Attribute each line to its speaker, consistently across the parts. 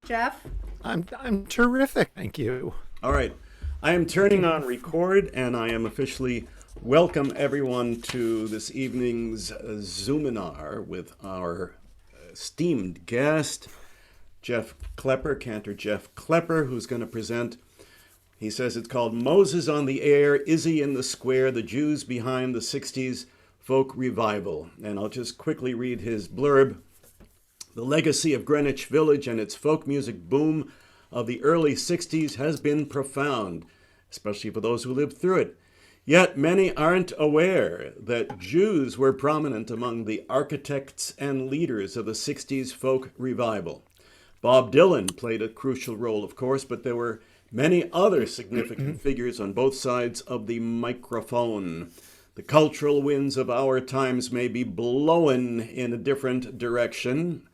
Speaker 1: Jeff?
Speaker 2: I'm terrific, thank you.
Speaker 3: All right. I am turning on record and I am officially welcome everyone to this evening's Zoominar with our esteemed guest, Jeff Klepper, Cantor Jeff Klepper, who's going to present. He says it's called Moses on the Air, Izzy in the Square, the Jews Behind the Sixties Folk Revival. And I'll just quickly read his blurb. The legacy of Greenwich Village and its folk music boom of the early 60s has been profound, especially for those who lived through it. Yet many aren't aware that Jews were prominent among the architects and leaders of the 60s folk revival. Bob Dylan played a crucial role, of course, but there were many other significant figures on both sides of the microphone. The cultural winds of our times may be blowing in a different direction.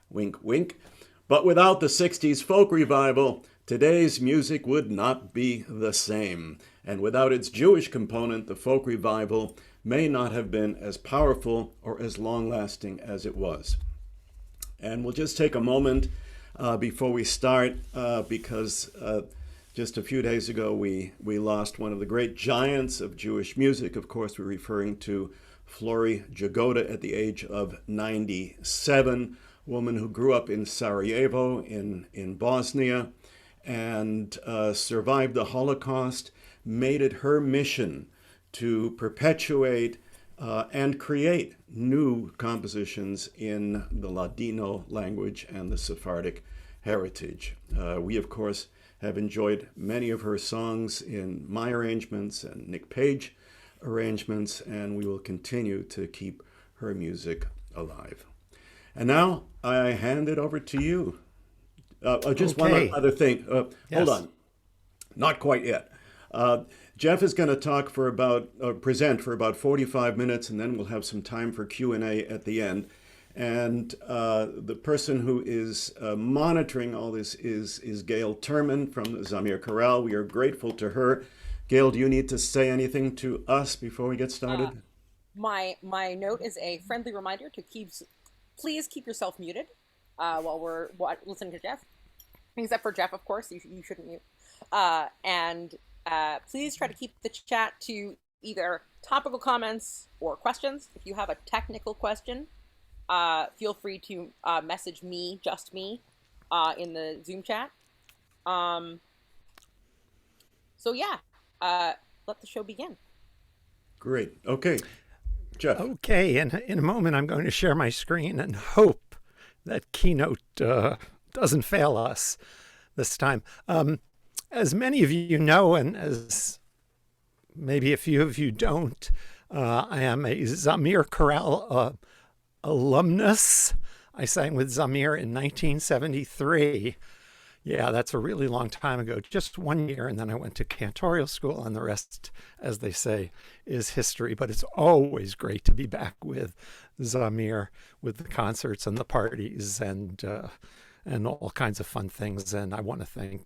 Speaker 3: Wink, wink. But without the 60s folk revival, today's music would not be the same. And without its Jewish component, the folk revival may not have been as powerful or as long-lasting as it was. And we'll just take a moment before we start, because just a few days ago we lost one of the great giants of Jewish music. Of course, we're referring to Flori Jagoda at the age of 97. Woman who grew up in Sarajevo in Bosnia and survived the Holocaust, made it her mission to perpetuate and create new compositions in the Ladino language and the Sephardic heritage. We, of course, have enjoyed many of her songs in my arrangements and Nick Page arrangements, and we will continue to keep her music alive. And now I hand it over to you. Just
Speaker 2: Okay.
Speaker 3: one other thing.
Speaker 2: Yes.
Speaker 3: Hold on. Not quite yet. Jeff is going to talk for present for about 45 minutes, and then we'll have some time for Q&A at the end. And the person who is monitoring all this is Gail Turman from the Zamir Chorale. We are grateful to her. Gail, do you need to say anything to us before we get started?
Speaker 4: My note is a friendly reminder to please keep yourself muted while we're listening to Jeff. Except for Jeff, of course, you shouldn't mute. And please try to keep the chat to either topical comments or questions. If you have a technical question, feel free to message me, just me, in the Zoom chat. So yeah, let the show begin.
Speaker 3: Great. Okay. Jeff.
Speaker 2: Okay, and in a moment I'm going to share my screen and hope that Keynote doesn't fail us this time. As many of you know, and as maybe a few of you don't, I am a Zamir Chorale alumnus. I sang with Zamir in 1973. Yeah, that's a really long time ago, just 1 year, and then I went to cantorial school, and the rest, as they say, is history. But it's always great to be back with Zamir, with the concerts and the parties and all kinds of fun things. And I want to thank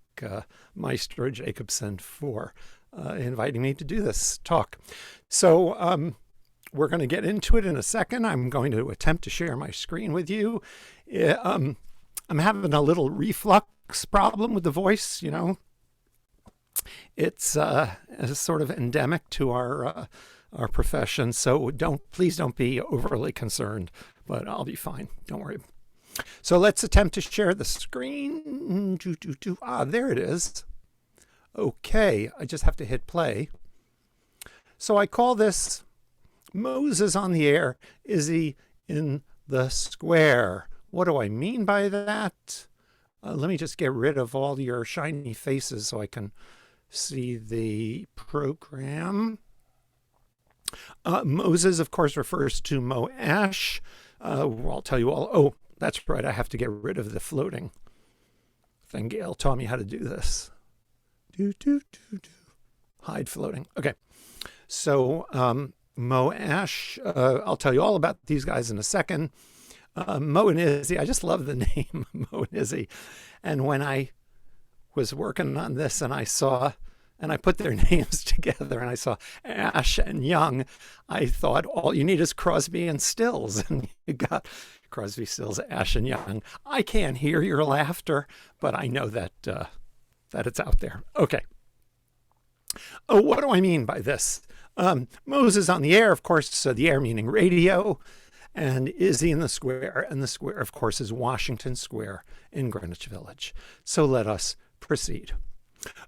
Speaker 2: Maestro Jacobson for inviting me to do this talk. So we're going to get into it in a second. I'm going to attempt to share my screen with you. I'm having a little reflux problem with the voice, It's sort of endemic to our profession, so please don't be overly concerned, but I'll be fine. Don't worry. So let's attempt to share the screen. There it is. Okay, I just have to hit play. So I call this Moses on the Air, Izzy in the Square. What do I mean by that? Let me just get rid of all your shiny faces so I can see the program. Moses, of course, refers to Moash. I'll tell you all. Oh, that's right. I have to get rid of the floating thing. Gail taught me how to do this. Hide floating. Okay. So Moash, I'll tell you all about these guys in a second. Mo and Izzy, I just love the name Mo and Izzy. And when I was working on this and I put their names together and I saw Ash and Young, I thought all you need is Crosby and Stills, and you got Crosby, Stills, Ash and Young. I can't hear your laughter, but I know that it's out there. Okay. Oh, what do I mean by this? Moses on the air, of course, so the air meaning radio, and Izzy in the square. And the square, of course, is Washington Square in Greenwich Village. So let us proceed.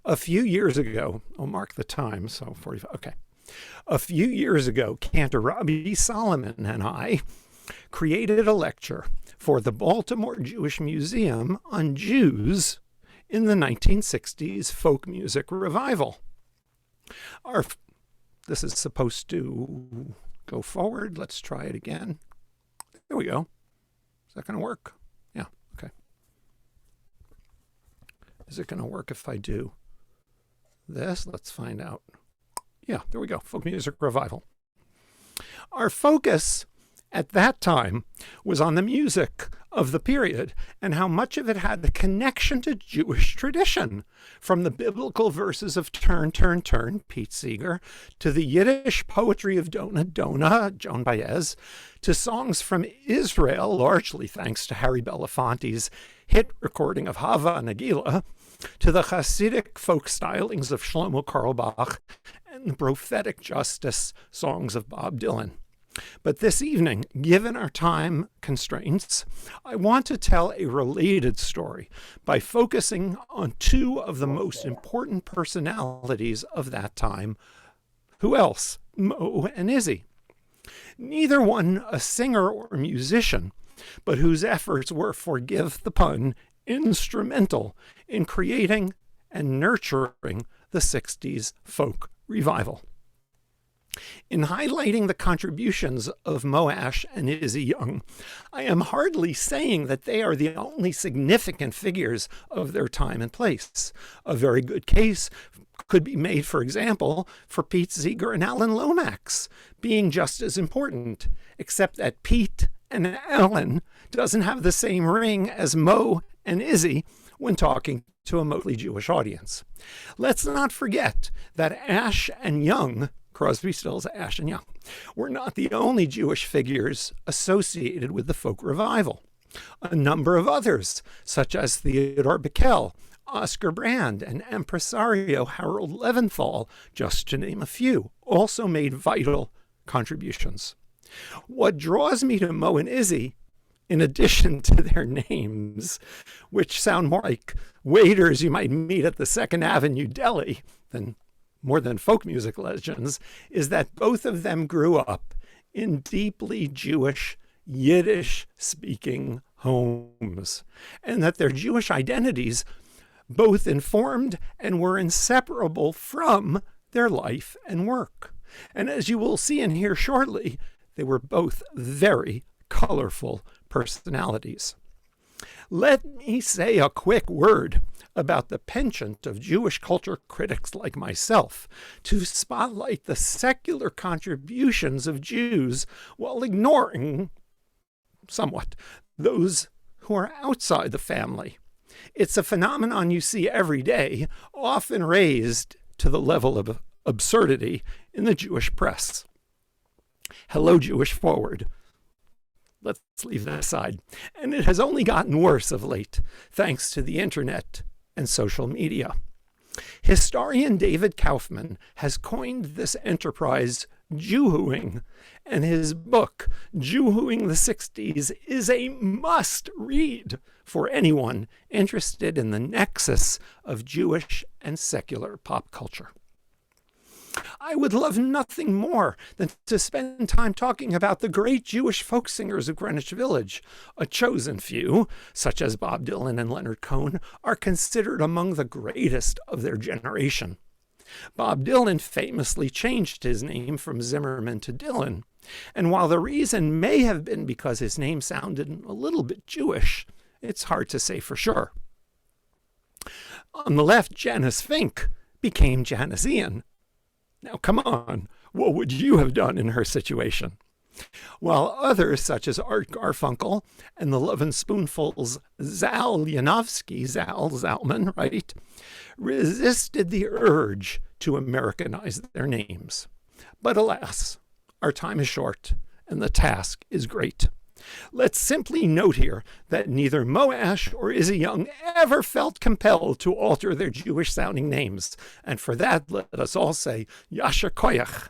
Speaker 2: A few years ago, I'll mark the time, so 45, okay. A few years ago, Cantor Robbie Solomon and I created a lecture for the Baltimore Jewish Museum on Jews in the 1960s folk music revival. This is supposed to go forward. Let's try it again. There we go. Is that going to work? Yeah, okay. Is it going to work if I do this? Let's find out. Yeah, there we go. Folk music revival. Our focus at that time was on the music of the period and how much of it had a connection to Jewish tradition, from the biblical verses of Turn, Turn, Turn, Pete Seeger, to the Yiddish poetry of Dona, Dona, Joan Baez, to songs from Israel, largely thanks to Harry Belafonte's hit recording of Hava Nagila, to the Hasidic folk stylings of Shlomo Carlebach and the prophetic justice songs of Bob Dylan. But this evening, given our time constraints, I want to tell a related story by focusing on two of the most important personalities of that time. Who else? Mo and Izzy. Neither one a singer or musician, but whose efforts were, forgive the pun, instrumental in creating and nurturing the 60s folk revival. In highlighting the contributions of Mo Ash and Izzy Young, I am hardly saying that they are the only significant figures of their time and place. A very good case could be made, for example, for Pete Seeger and Alan Lomax being just as important, except that Pete and Alan doesn't have the same ring as Mo and Izzy when talking to a mostly Jewish audience. Let's not forget that Ash and Young, Crosby, Stills, Ash and Young, were not the only Jewish figures associated with the folk revival. A number of others, such as Theodore Bickel, Oscar Brand, and impresario Harold Leventhal, just to name a few, also made vital contributions. What draws me to Mo and Izzy, in addition to their names, which sound more like waiters you might meet at the Second Avenue Deli than more than folk music legends, is that both of them grew up in deeply Jewish, Yiddish-speaking homes, and that their Jewish identities both informed and were inseparable from their life and work. And as you will see and hear shortly, they were both very colorful personalities. Let me say a quick word about the penchant of Jewish culture critics like myself to spotlight the secular contributions of Jews while ignoring, somewhat, those who are outside the family. It's a phenomenon you see every day, often raised to the level of absurdity in the Jewish press. Hello, Jewish Forward. Let's leave that aside. And it has only gotten worse of late, thanks to the internet and social media. Historian David Kaufman has coined this enterprise Jewhooing, and his book, Jewhooing the 60s, is a must-read for anyone interested in the nexus of Jewish and secular pop culture. I would love nothing more than to spend time talking about the great Jewish folk singers of Greenwich Village. A chosen few, such as Bob Dylan and Leonard Cohen, are considered among the greatest of their generation. Bob Dylan famously changed his name from Zimmerman to Dylan, and while the reason may have been because his name sounded a little bit Jewish, it's hard to say for sure. On the left, Janice Fink became Janice Ian. Now, come on, what would you have done in her situation? While others, such as Art Garfunkel and the Lovin' Spoonful's Zal Yanovsky, Zal Zalman, right, resisted the urge to Americanize their names. But alas, our time is short and the task is great. Let's simply note here that neither Mo Ash or Izzy Young ever felt compelled to alter their Jewish-sounding names, and for that let us all say Yasher Koyach.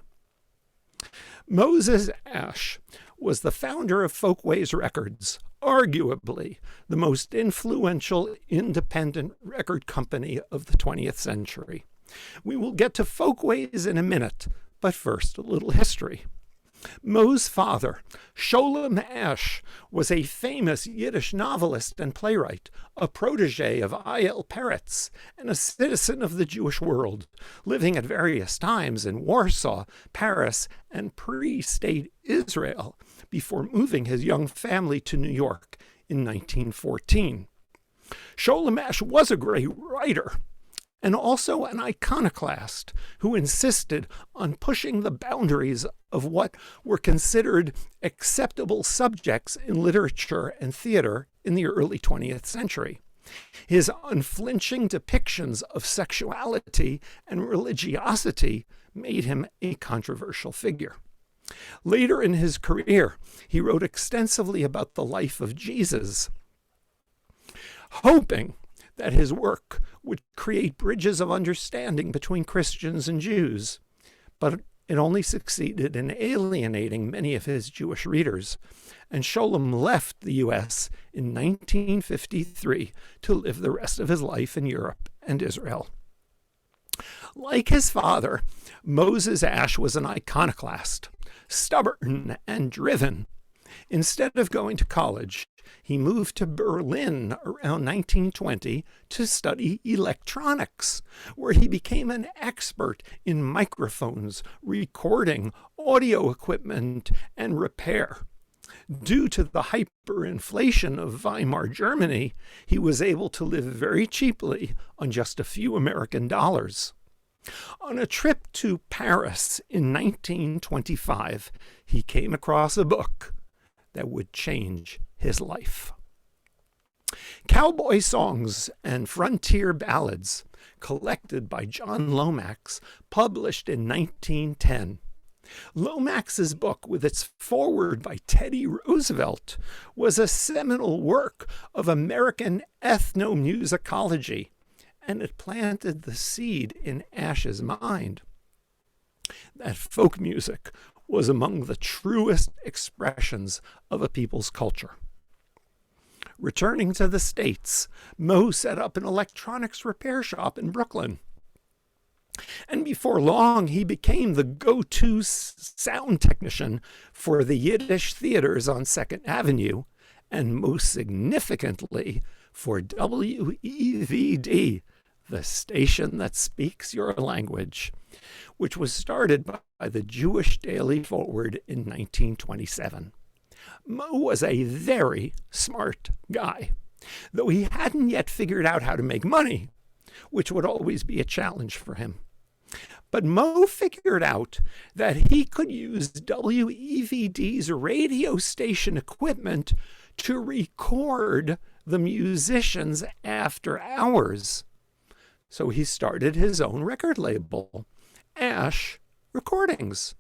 Speaker 2: Moses Ash was the founder of Folkways Records, arguably the most influential independent record company of the 20th century. We will get to Folkways in a minute, but first a little history. Mo's father, Sholem Ash, was a famous Yiddish novelist and playwright, a protege of I.L. Peretz, and a citizen of the Jewish world, living at various times in Warsaw, Paris, and pre-state Israel, before moving his young family to New York in 1914. Sholem Ash was a great writer, and also an iconoclast who insisted on pushing the boundaries of what were considered acceptable subjects in literature and theater in the early 20th century. His unflinching depictions of sexuality and religiosity made him a controversial figure. Later in his career, he wrote extensively about the life of Jesus, hoping that his work would create bridges of understanding between Christians and Jews, but it only succeeded in alienating many of his Jewish readers, and Sholem left the U.S. in 1953 to live the rest of his life in Europe and Israel. Like his father, Moses Ash was an iconoclast, stubborn and driven. Instead of going to college, he moved to Berlin around 1920 to study electronics, where he became an expert in microphones, recording, audio equipment, and repair. Due to the hyperinflation of Weimar Germany, he was able to live very cheaply on just a few American dollars. On a trip to Paris in 1925, he came across a book that would change his life. Cowboy Songs and Frontier Ballads, collected by John Lomax, published in 1910. Lomax's book, with its foreword by Teddy Roosevelt, was a seminal work of American ethnomusicology, and it planted the seed in Ash's mind that folk music was among the truest expressions of a people's culture. Returning to the States, Mo set up an electronics repair shop in Brooklyn. And before long, he became the go-to sound technician for the Yiddish theaters on 2nd Avenue, and most significantly for WEVD, the station that speaks your language, which was started by the Jewish Daily Forward in 1927. Mo was a very smart guy, though he hadn't yet figured out how to make money, which would always be a challenge for him. But Mo figured out that he could use WEVD's radio station equipment to record the musicians after hours. So he started his own record label, Ash Recordings,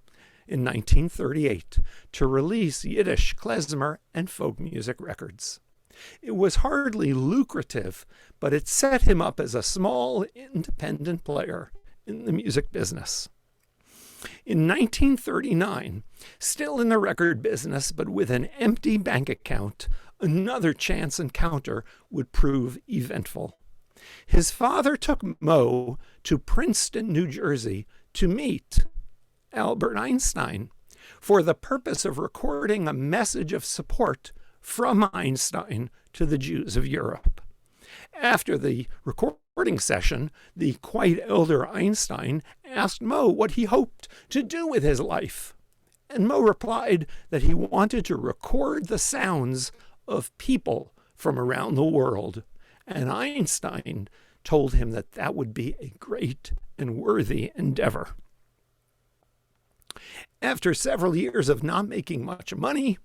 Speaker 2: in 1938 to release Yiddish, klezmer, and folk music records. It was hardly lucrative, but it set him up as a small, independent player in the music business. In 1939, still in the record business but with an empty bank account, another chance encounter would prove eventful. His father took Mo to Princeton, New Jersey, to meet Albert Einstein for the purpose of recording a message of support from Einstein to the Jews of Europe. After the recording session, the quite elder Einstein asked Mo what he hoped to do with his life, and Mo replied that he wanted to record the sounds of people from around the world, and Einstein told him that that would be a great and worthy endeavor. After several years of not making much money,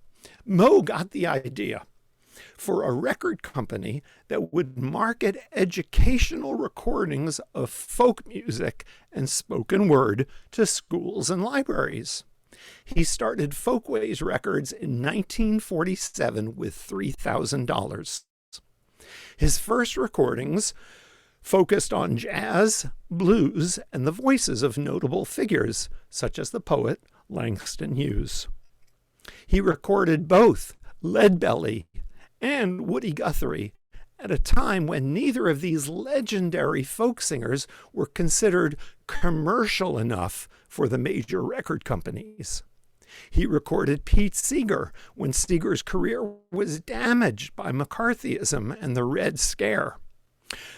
Speaker 2: Mo got the idea for a record company that would market educational recordings of folk music and spoken word to schools and libraries. He started Folkways Records in 1947 with $3,000. His first recordings focused on jazz, blues, and the voices of notable figures, such as the poet Langston Hughes. He recorded both Leadbelly and Woody Guthrie at a time when neither of these legendary folk singers were considered commercial enough for the major record companies. He recorded Pete Seeger when Seeger's career was damaged by McCarthyism and the Red Scare.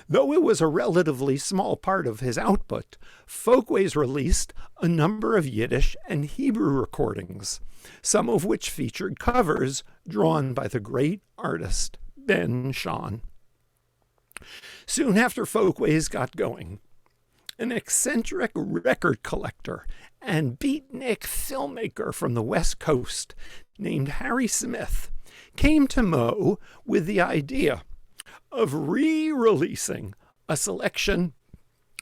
Speaker 2: Though it was a relatively small part of his output, Folkways released a number of Yiddish and Hebrew recordings, some of which featured covers drawn by the great artist Ben Shahn. Soon after Folkways got going, an eccentric record collector and beatnik filmmaker from the West Coast named Harry Smith came to Mo with the idea of re-releasing a selection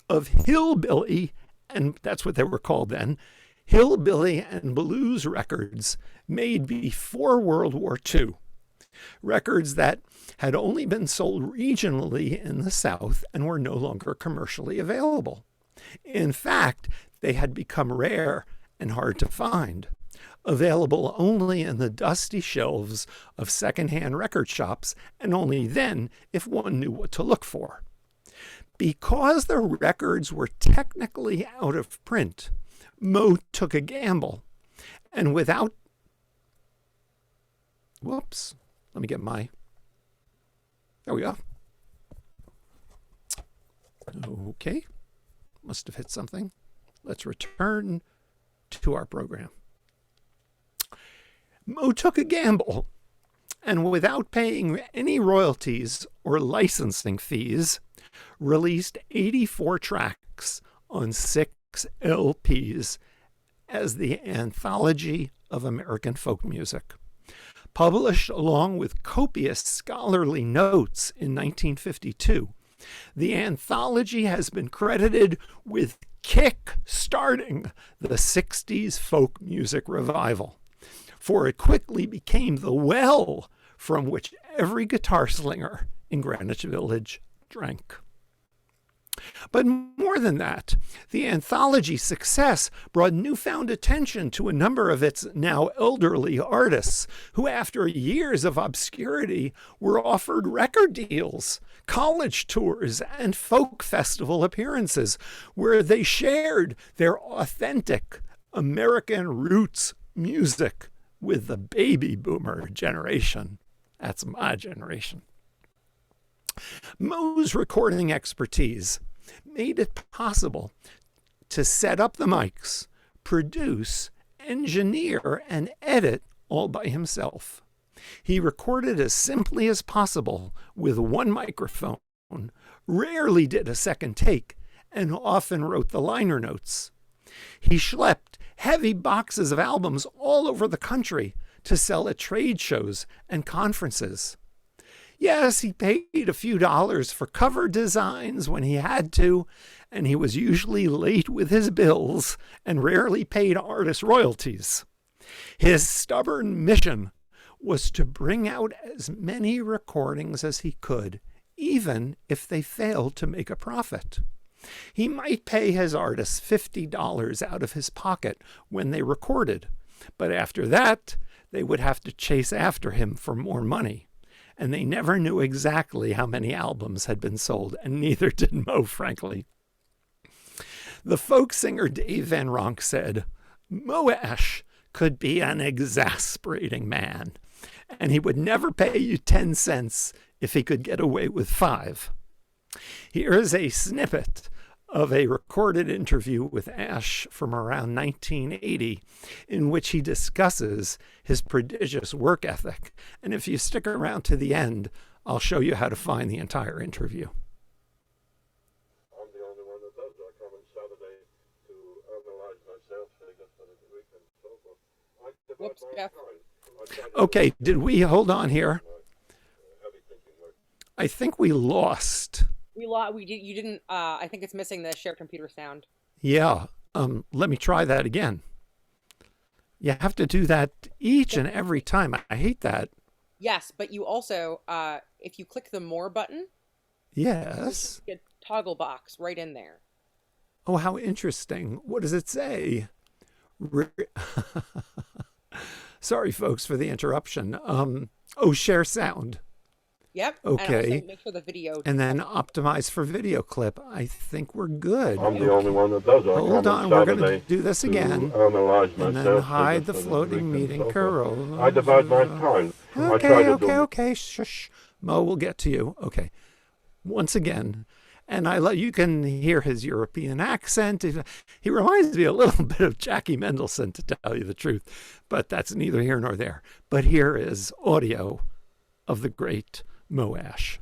Speaker 2: of hillbilly, and that's what they were called then, hillbilly and blues records made before World War II. Records that had only been sold regionally in the South and were no longer commercially available. In fact, they had become rare and hard to find, available only in the dusty shelves of secondhand record shops, and only then if one knew what to look for. Because the records were technically out of print, Mo took a gamble, and without... Whoops. Let me get my... There we go. Okay. Must have hit something. Let's return to our program. Mo took a gamble, and without paying any royalties or licensing fees, released 84 tracks on 6 LPs as the Anthology of American Folk Music. Published along with copious scholarly notes in 1952, the anthology has been credited with kick-starting the 60s folk music revival, for it quickly became the well from which every guitar slinger in Greenwich Village drank. But more than that, the anthology's success brought newfound attention to a number of its now elderly artists who, after years of obscurity, were offered record deals, college tours, and folk festival appearances where they shared their authentic American roots music with the baby boomer generation. That's my generation. Mo's recording expertise made it possible to set up the mics, produce, engineer, and edit all by himself. He recorded as simply as possible with one microphone, rarely did a second take, and often wrote the liner notes. He schlepped heavy boxes of albums all over the country to sell at trade shows and conferences. Yes, he paid a few dollars for cover designs when he had to, and he was usually late with his bills and rarely paid artist royalties. His stubborn mission was to bring out as many recordings as he could, even if they failed to make a profit. He might pay his artists $50 out of his pocket when they recorded, but after that, they would have to chase after him for more money. And they never knew exactly how many albums had been sold, and neither did Mo, frankly. The folk singer Dave Van Ronk said, "Mo Ash could be an exasperating man, and he would never pay you 10 cents if he could get away with 5. Here is a snippet of a recorded interview with Ash from around 1980, in which he discusses his prodigious work ethic. And if you stick around to the end, I'll show you how to find the entire interview.
Speaker 1: I'm the only one that does. I come on Saturday to organize myself, I guess, for the week and so forth. I divide
Speaker 4: Whoops,
Speaker 1: my
Speaker 4: Jeff.
Speaker 1: time.
Speaker 2: Okay, did we hold on here?
Speaker 1: Heavy thinking work.
Speaker 2: I think we lost.
Speaker 4: We did. You didn't. I think it's missing the share computer sound.
Speaker 2: Yeah, let me try that again. You have to do that each and every time. I hate that.
Speaker 4: Yes, but you also, if you click the more button,
Speaker 2: Yes.
Speaker 4: you get a toggle box right in there.
Speaker 2: Oh, how interesting. What does it say? Sorry, folks, for the interruption. Share sound.
Speaker 4: Yep.
Speaker 2: Okay.
Speaker 4: And also make sure the video.
Speaker 2: And then optimize for video clip. I think we're good.
Speaker 1: I'm the only one that does it.
Speaker 2: Hold on, we're going to do this again.
Speaker 1: Analyze
Speaker 2: And
Speaker 1: myself,
Speaker 2: then hide the
Speaker 1: figures for
Speaker 2: floating
Speaker 1: week and
Speaker 2: meeting
Speaker 1: so forth.
Speaker 2: Corolla.
Speaker 1: I divide my time. I try to do.
Speaker 2: Okay. Shush. Mo, we'll get to you. Okay. Once again. And you can hear his European accent. He reminds me a little bit of Jackie Mendelson, to tell you the truth. But that's neither here nor there. But here is audio of the great Mo Ash.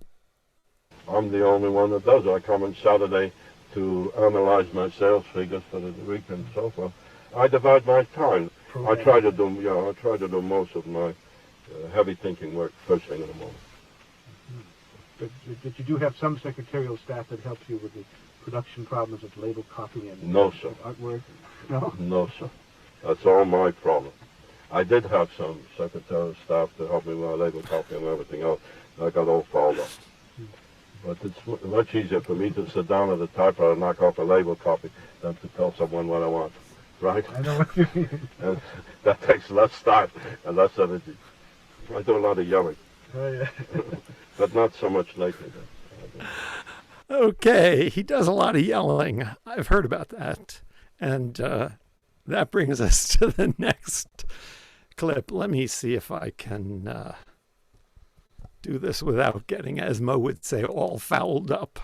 Speaker 1: I'm the only one that does it. I come on Saturday to analyze my sales figures for the week and so forth. I divide my time. I try to do most of my heavy thinking work first thing in the morning.
Speaker 5: But you do have some secretarial staff that helps you with the production problems of label copy and
Speaker 1: No, sir.
Speaker 5: artwork? No?
Speaker 1: No, sir. That's all my problem. I did have some secretarial staff to help me with my label copy and everything else. I got all fouled up. But it's much easier for me to sit down at the typewriter and knock off a label copy than to tell someone what I want. Right?
Speaker 5: I know what you mean.
Speaker 1: And that takes less time and less energy. I do a lot of yelling.
Speaker 5: Oh, yeah.
Speaker 1: But not so much lately.
Speaker 2: Okay, he does a lot of yelling. I've heard about that. And that brings us to the next clip. Let me see if I can do this without getting, as Mo would say, all fouled up.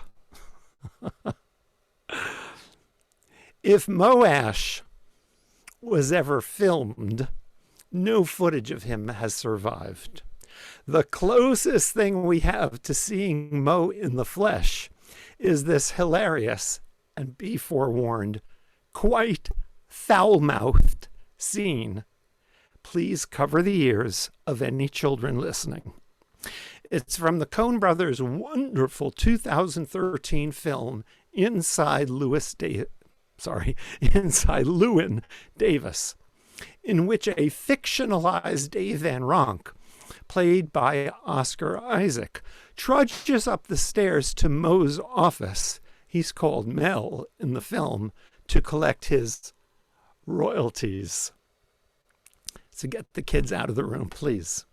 Speaker 2: If Mo Ash was ever filmed, no footage of him has survived. The closest thing we have to seeing Mo in the flesh is this hilarious, and be forewarned, quite foul-mouthed scene. Please cover the ears of any children listening. It's from the Coen brothers' wonderful 2013 film Inside Llewyn Davis, in which a fictionalized Dave Van Ronk, played by Oscar Isaac, trudges up the stairs to Mo's office. He's called Mel in the film, to collect his royalties. So get the kids out of the room, please.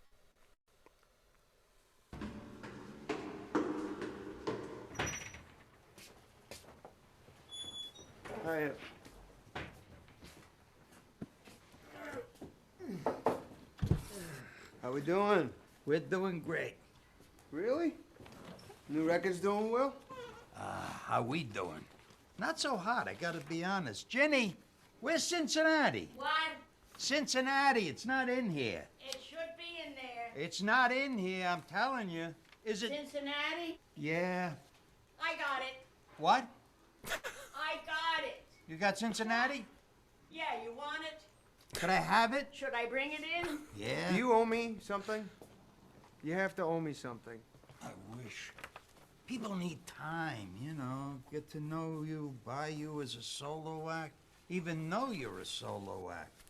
Speaker 6: Hi. How we doing?
Speaker 7: We're doing great.
Speaker 6: Really? New record's doing well?
Speaker 7: How we doing? Not so hot, I gotta be honest. Jenny, where's Cincinnati?
Speaker 8: What?
Speaker 7: Cincinnati, it's not in here.
Speaker 8: It should be in there.
Speaker 7: It's not in here, I'm telling you. Is it?
Speaker 8: Cincinnati?
Speaker 7: Yeah.
Speaker 8: I got it.
Speaker 7: What?
Speaker 8: I got it.
Speaker 7: You got Cincinnati?
Speaker 8: Yeah, you want it?
Speaker 7: Could I have it?
Speaker 8: Should I bring it in?
Speaker 7: Yeah.
Speaker 6: Do you owe me something? You have to owe me something.
Speaker 7: I wish. People need time, you know, get to know you, buy you as a solo act, even know you're a solo act.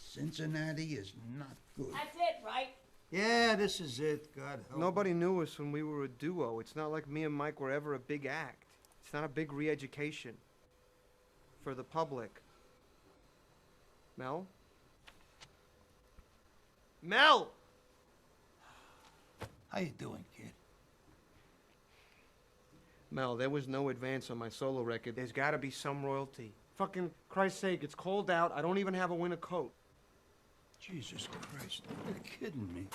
Speaker 7: Cincinnati is not good.
Speaker 8: That's it, right?
Speaker 7: Yeah, this is it, God help.
Speaker 6: Nobody knew us when we were a duo. It's not like me and Mike were ever a big act. It's not a big re-education for the public. Mel? Mel!
Speaker 7: How you doing, kid?
Speaker 6: Mel, there was no advance on my solo record. There's gotta be some royalty. Fucking Christ's sake, it's cold out. I don't even have a winter coat.
Speaker 7: Jesus Christ, you're kidding me.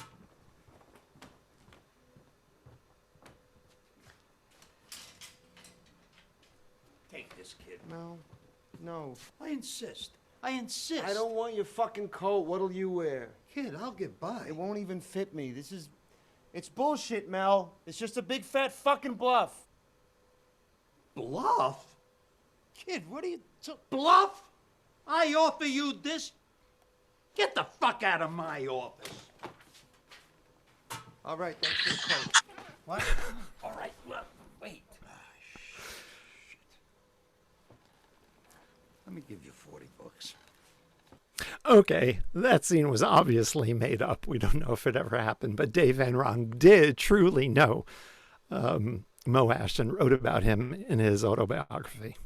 Speaker 7: Take this, kid.
Speaker 6: Mel, no.
Speaker 7: I insist. I insist.
Speaker 6: I don't want your fucking coat. What'll you wear?
Speaker 7: Kid, I'll get by.
Speaker 6: It won't even fit me. It's bullshit, Mel. It's just a big fat fucking bluff.
Speaker 7: Bluff? Kid, what are you... Bluff? I offer you this? Get the fuck out of my office.
Speaker 6: All right, thanks for the coat.
Speaker 7: What? All right, look, wait. Shit. Let me give you $40.
Speaker 2: Okay, that scene was obviously made up. We don't know if it ever happened, but Dave Van Ronk did truly know Moash and wrote about him in his autobiography.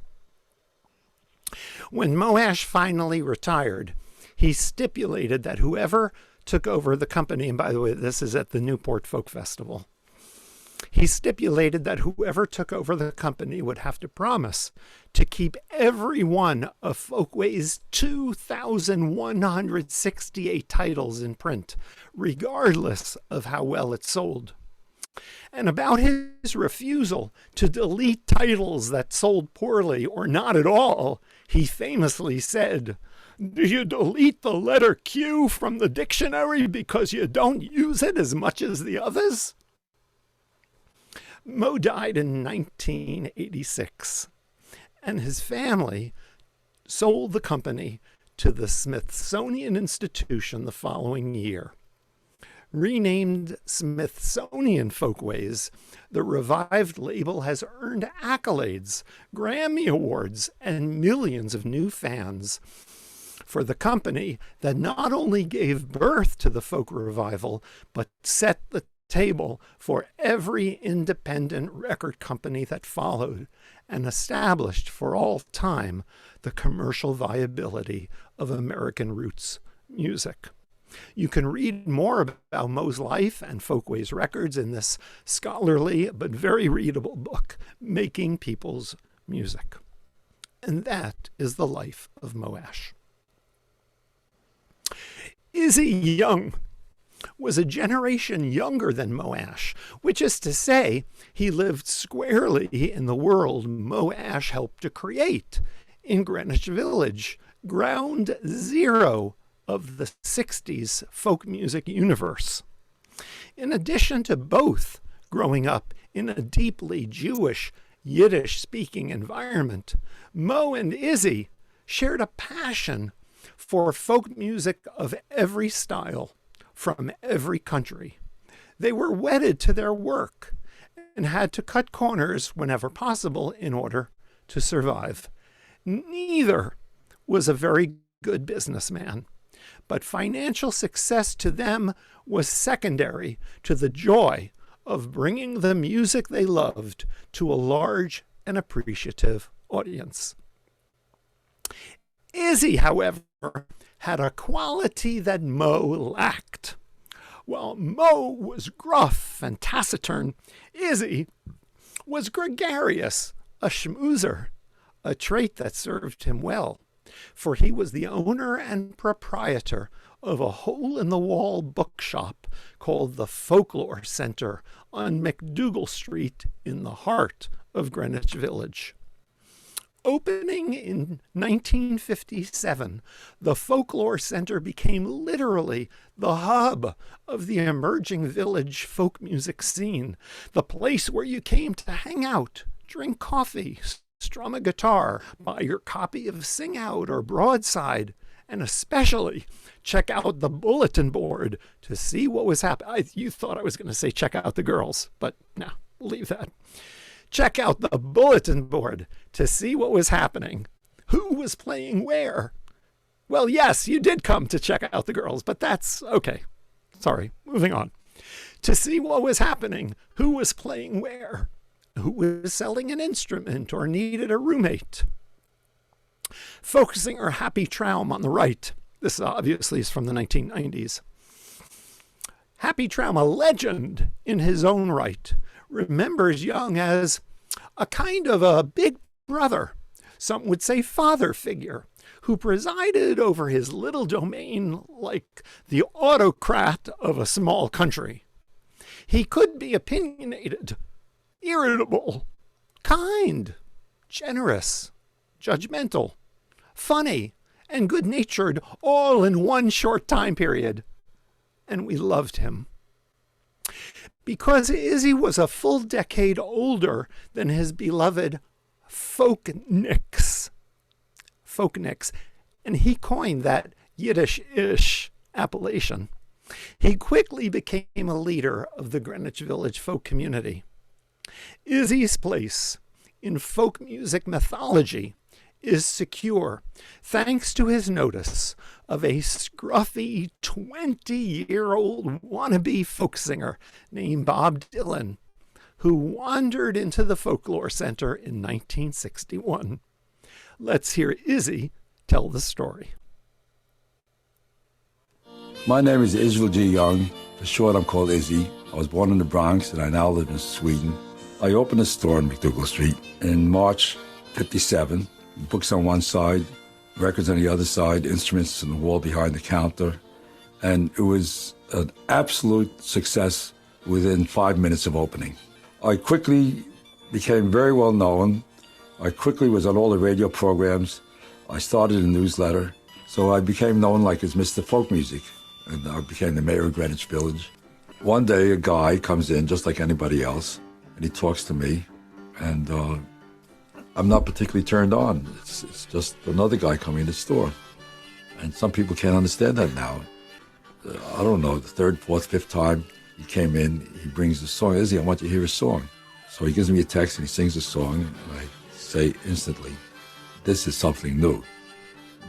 Speaker 2: When Moash finally retired, he stipulated that whoever took over the company, and by the way, this is at the Newport Folk Festival, he stipulated that whoever took over the company would have to promise to keep every one of Folkway's 2,168 titles in print, regardless of how well it sold. And about his refusal to delete titles that sold poorly or not at all, he famously said, "Do you delete the letter Q from the dictionary because you don't use it as much as the others?" Mo died in 1986, and his family sold the company to the Smithsonian Institution the following year. Renamed Smithsonian Folkways, the revived label has earned accolades, Grammy Awards, and millions of new fans for the company that not only gave birth to the folk revival, but set the table for every independent record company that followed and established for all time the commercial viability of American roots music. You can read more about Mo's life and Folkways records in this scholarly but very readable book, Making People's Music. And that is the life of Moash. Izzy Young was a generation younger than Moash, which is to say, he lived squarely in the world Moash helped to create in Greenwich Village, ground zero of the 60s folk music universe. In addition to both growing up in a deeply Jewish, Yiddish-speaking environment, Mo and Izzy shared a passion for folk music of every style, from every country. They were wedded to their work and had to cut corners whenever possible in order to survive. Neither was a very good businessman, but financial success to them was secondary to the joy of bringing the music they loved to a large and appreciative audience. Izzy, however, had a quality that Mo lacked. While Mo was gruff and taciturn, Izzy was gregarious, a schmoozer, a trait that served him well, for he was the owner and proprietor of a hole-in-the-wall bookshop called the Folklore Center on McDougal Street in the heart of Greenwich Village. Opening in 1957, the Folklore Center became literally the hub of the emerging village folk music scene, the place where you came to hang out, drink coffee, strum a guitar, buy your copy of Sing Out or Broadside, and especially check out the bulletin board to see what was happening. You thought I was going to say check out the girls, but no, we'll leave that. Check out the bulletin board to see what was happening. Who was playing where? Well, yes, you did come to check out the girls, but that's okay. Sorry, moving on. To see what was happening, who was playing where, who was selling an instrument or needed a roommate. Folk singer Happy Traum on the right. This obviously is from the 1990s. Happy Traum, a legend in his own right, remembers Young as a kind of a big brother, some would say father figure, who presided over his little domain like the autocrat of a small country. He could be opinionated, irritable, kind, generous, judgmental, funny, and good-natured all in one short time period. And we loved him. Because Izzy was a full decade older than his beloved Folknicks, and he coined that Yiddish-ish appellation. He quickly became a leader of the Greenwich Village folk community. Izzy's place in folk music mythology is secure thanks to his notice of a scruffy 20-year-old wannabe folk singer named Bob Dylan, who wandered into the Folklore Center in 1961. Let's hear Izzy tell the story.
Speaker 9: My name is Israel G. Young. For short, I'm called Izzy. I was born in the Bronx, and I now live in Sweden. I opened a store on McDougal Street in March '57. Books on one side, records on the other side, instruments on the wall behind the counter. And it was an absolute success within 5 minutes of opening. I quickly became very well known. I quickly was on all the radio programs. I started a newsletter. So I became known like as Mr. Folk Music. And I became the mayor of Greenwich Village. One day, a guy comes in just like anybody else, and he talks to me, and I'm not particularly turned on. It's just another guy coming to the store. And some people can't understand that now. I don't know, the third, fourth, fifth time he came in, he brings the song. Izzy, I want you to hear a song. So he gives me a text and he sings a song, and I say instantly, this is something new.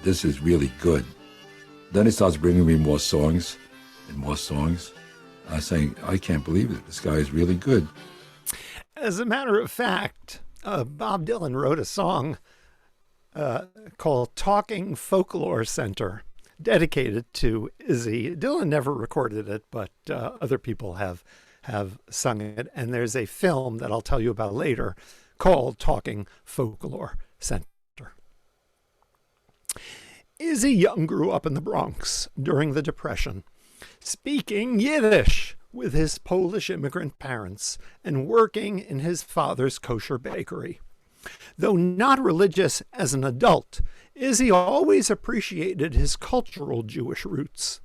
Speaker 9: This is really good. Then he starts bringing me more songs and more songs. I'm saying, I can't believe it. This guy is really good.
Speaker 2: As a matter of fact, Bob Dylan wrote a song called Talking Folklore Center, dedicated to Izzy. Dylan never recorded it, but other people have sung it. And there's a film that I'll tell you about later called Talking Folklore Center. Izzy Young grew up in the Bronx during the Depression, speaking Yiddish with his Polish immigrant parents and working in his father's kosher bakery. Though not religious as an adult, Izzy always appreciated his cultural Jewish roots.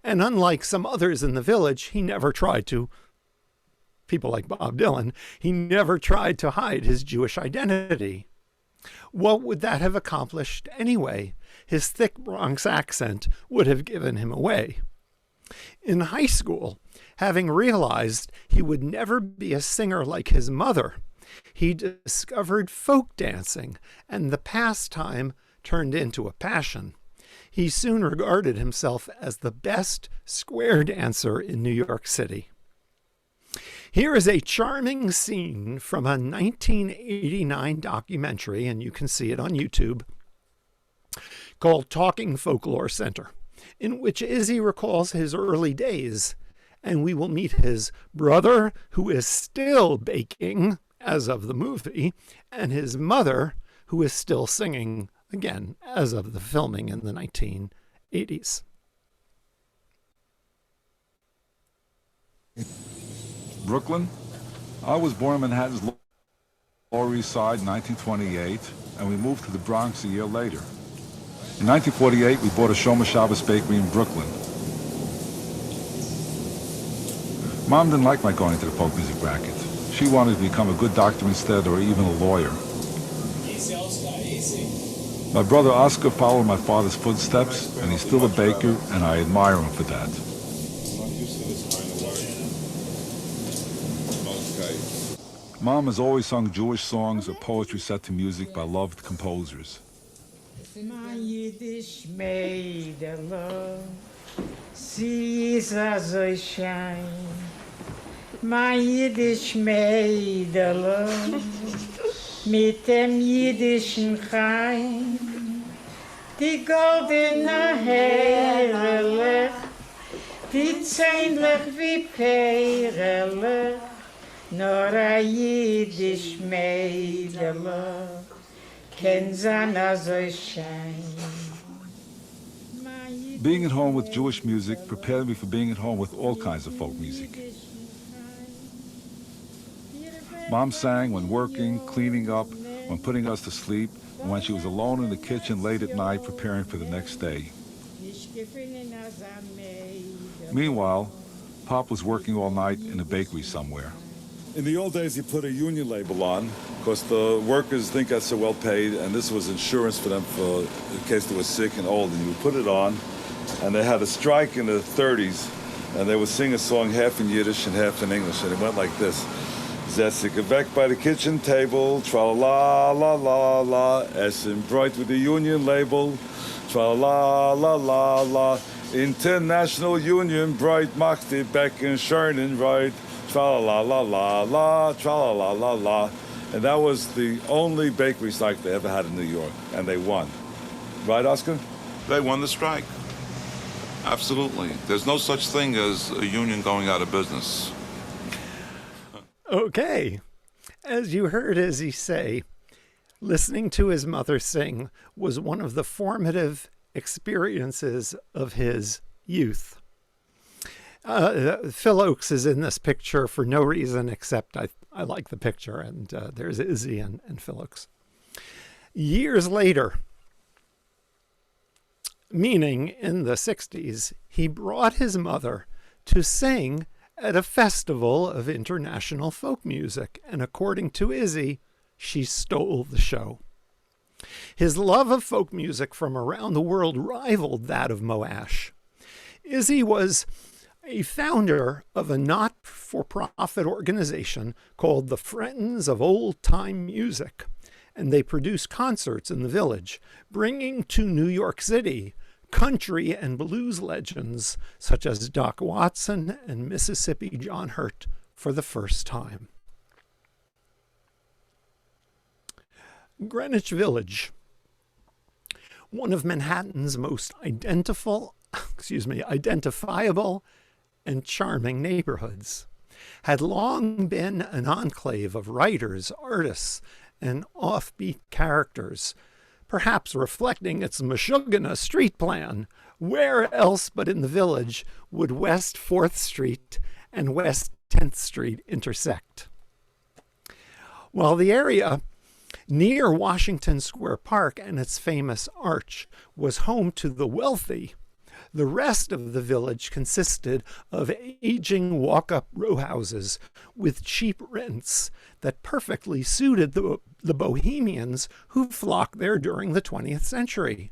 Speaker 2: And unlike some others in the village, he never tried to, people like Bob Dylan, he never tried to hide his Jewish identity. What would that have accomplished anyway? His thick Bronx accent would have given him away. In high school, having realized he would never be a singer like his mother, he discovered folk dancing, and the pastime turned into a passion. He soon regarded himself as the best square dancer in New York City. Here is a charming scene from a 1989 documentary, and you can see it on YouTube, called Talking Folklore Center, in which Izzy recalls his early days, and we will meet his brother, who is still baking, as of the movie, and his mother, who is still singing, again, as of the filming in the 1980s.
Speaker 10: Brooklyn. I was born in Manhattan's Lower East Side in 1928, and we moved to the Bronx a year later. In 1948, we bought a Shomer Shabbos bakery in Brooklyn. Mom didn't like my going to the folk music racket. She wanted to become a good doctor instead, or even a lawyer. My brother Oscar followed my father's footsteps, and he's still a baker, and I admire him for that. Mom has always sung Jewish songs or poetry set to music by loved composers.
Speaker 11: My Yiddish Mädel, sie ist so schein. My Yiddish Mädel, mit dem jiddischen Chaim. Die goldene Herrle, die zähnlich wie Perle. Nor a Yiddish Mädel, ken zana so shine.
Speaker 10: Being at home with Jewish music prepared me for being at home with all kinds of folk music. Mom sang when working, cleaning up, when putting us to sleep, and when she was alone in the kitchen late at night preparing for the next day. Meanwhile, Pop was working all night in a bakery somewhere.
Speaker 12: In the old days, you put a union label on because the workers think that's so well paid, and this was insurance for them for in case they were sick and old. And you put it on, and they had a strike in the 30s, and they would sing a song half in Yiddish and half in English, and it went like this. Zessica weg by the kitchen table, tra-la la la la, Essen bright with the union label, tra-la la la la, International Union bright, macht die Becken schönen right, tra-la la la la, tra-la la la la. And that was the only bakery strike they ever had in New York, and they won. Right, Oscar?
Speaker 13: They won the strike. Absolutely. There's no such thing as a union going out of business.
Speaker 2: Okay. As you heard Izzy say, listening to his mother sing was one of the formative experiences of his youth. Phil Oakes is in this picture for no reason except I like the picture, and there's Izzy and Phil Oakes. Years later, meaning in the 60s, he brought his mother to sing at a festival of international folk music, and according to Izzy, she stole the show. His love of folk music from around the world rivaled that of Moash. Izzy was a founder of a not-for-profit organization called the Friends of Old Time Music, and they produce concerts in the village, bringing to New York City country and blues legends such as Doc Watson and Mississippi John Hurt for the first time. Greenwich Village, one of Manhattan's most identifiable and charming neighborhoods, had long been an enclave of writers, artists, and offbeat characters, perhaps reflecting its Meshuggah street plan. Where else but in the village would West 4th Street and West 10th Street intersect? While the area near Washington Square Park and its famous arch was home to the wealthy, the rest of the village consisted of aging walk-up row houses with cheap rents that perfectly suited the bohemians who flocked there during the 20th century.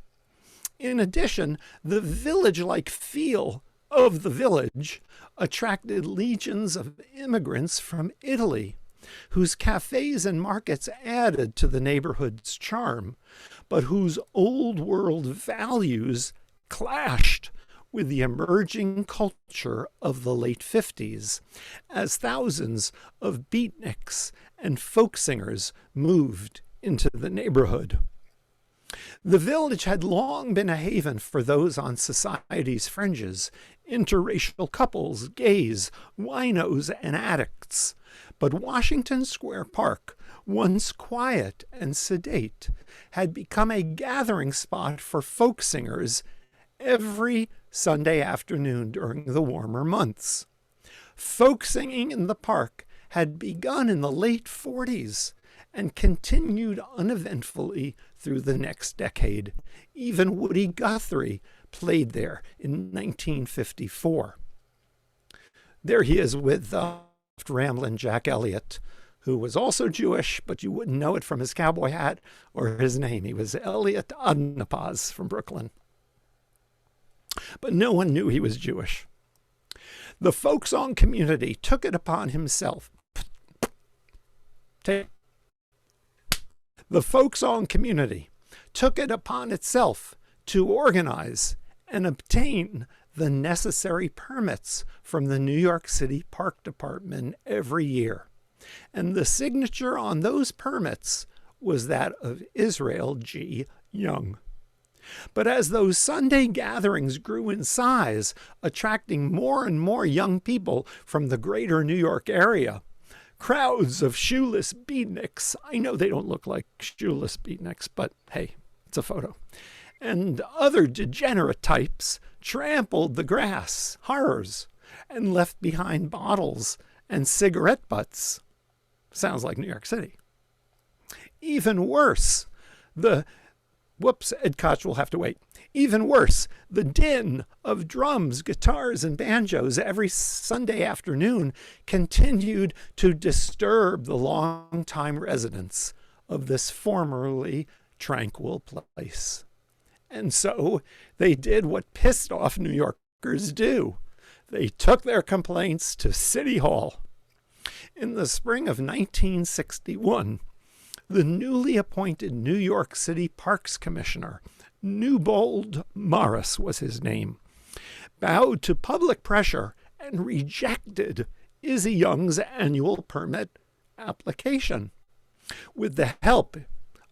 Speaker 2: In addition, the village-like feel of the village attracted legions of immigrants from Italy, whose cafes and markets added to the neighborhood's charm, but whose old-world values clashed with the emerging culture of the late 50s, as thousands of beatniks and folk singers moved into the neighborhood. The village had long been a haven for those on society's fringes, interracial couples, gays, winos, and addicts. But Washington Square Park, once quiet and sedate, had become a gathering spot for folk singers every Sunday afternoon during the warmer months. Folk singing in the park had begun in the late 40s and continued uneventfully through the next decade. Even Woody Guthrie played there in 1954. There he is with Ramblin' Jack Elliott, who was also Jewish, but you wouldn't know it from his cowboy hat or his name. He was Elliott Adnapaz from Brooklyn. But no one knew he was Jewish. The folk song community took it upon himself. The folk song community took it upon itself to organize and obtain the necessary permits from the New York City Park Department every year. And the signature on those permits was that of Israel G. Young. But as those Sunday gatherings grew in size, attracting more and more young people from the greater New York area, crowds of shoeless beatniks — I know they don't look like shoeless beatniks, but hey, it's a photo — and other degenerate types trampled the grass, horrors, and left behind bottles and cigarette butts. Sounds like New York City. Even worse, Ed Koch will have to wait. Even worse, the din of drums, guitars, and banjos every Sunday afternoon continued to disturb the longtime residents of this formerly tranquil place. And so they did what pissed off New Yorkers do. They took their complaints to City Hall. In the spring of 1961, the newly appointed New York City Parks Commissioner, Newbold Morris was his name, bowed to public pressure and rejected Izzy Young's annual permit application. With the help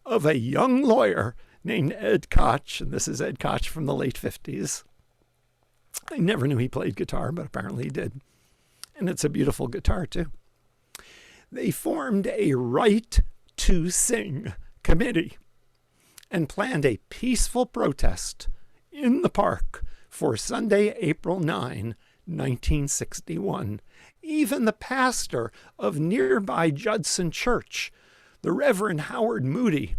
Speaker 2: of a young lawyer named Ed Koch, and this is Ed Koch from the late 50s. I never knew he played guitar, but apparently he did. And it's a beautiful guitar, too. They formed a Right to Sing committee and planned a peaceful protest in the park for Sunday, April 9, 1961. Even the pastor of nearby Judson Church, the Reverend Howard Moody,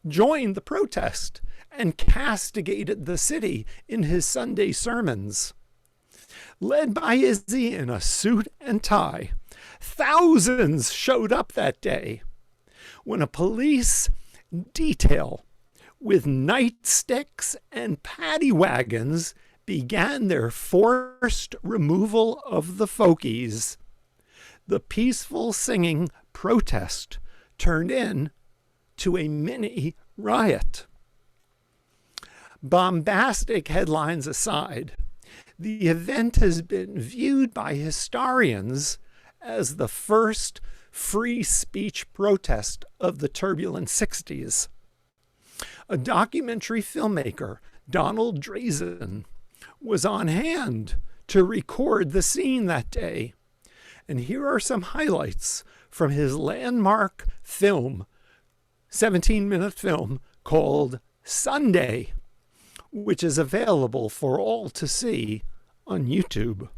Speaker 2: joined the protest and castigated the city in his Sunday sermons. Led by Izzy in a suit and tie, thousands showed up that day when a police detail with nightsticks and paddy wagons began their forced removal of the folkies. The peaceful singing protest turned into a mini riot. Bombastic headlines aside, the event has been viewed by historians as the first free speech protest of the turbulent 60s. A documentary filmmaker, Donald Drazen, was on hand to record the scene that day. And here are some highlights from his landmark film, 17-minute film called Sunday, which is available for all to see on YouTube.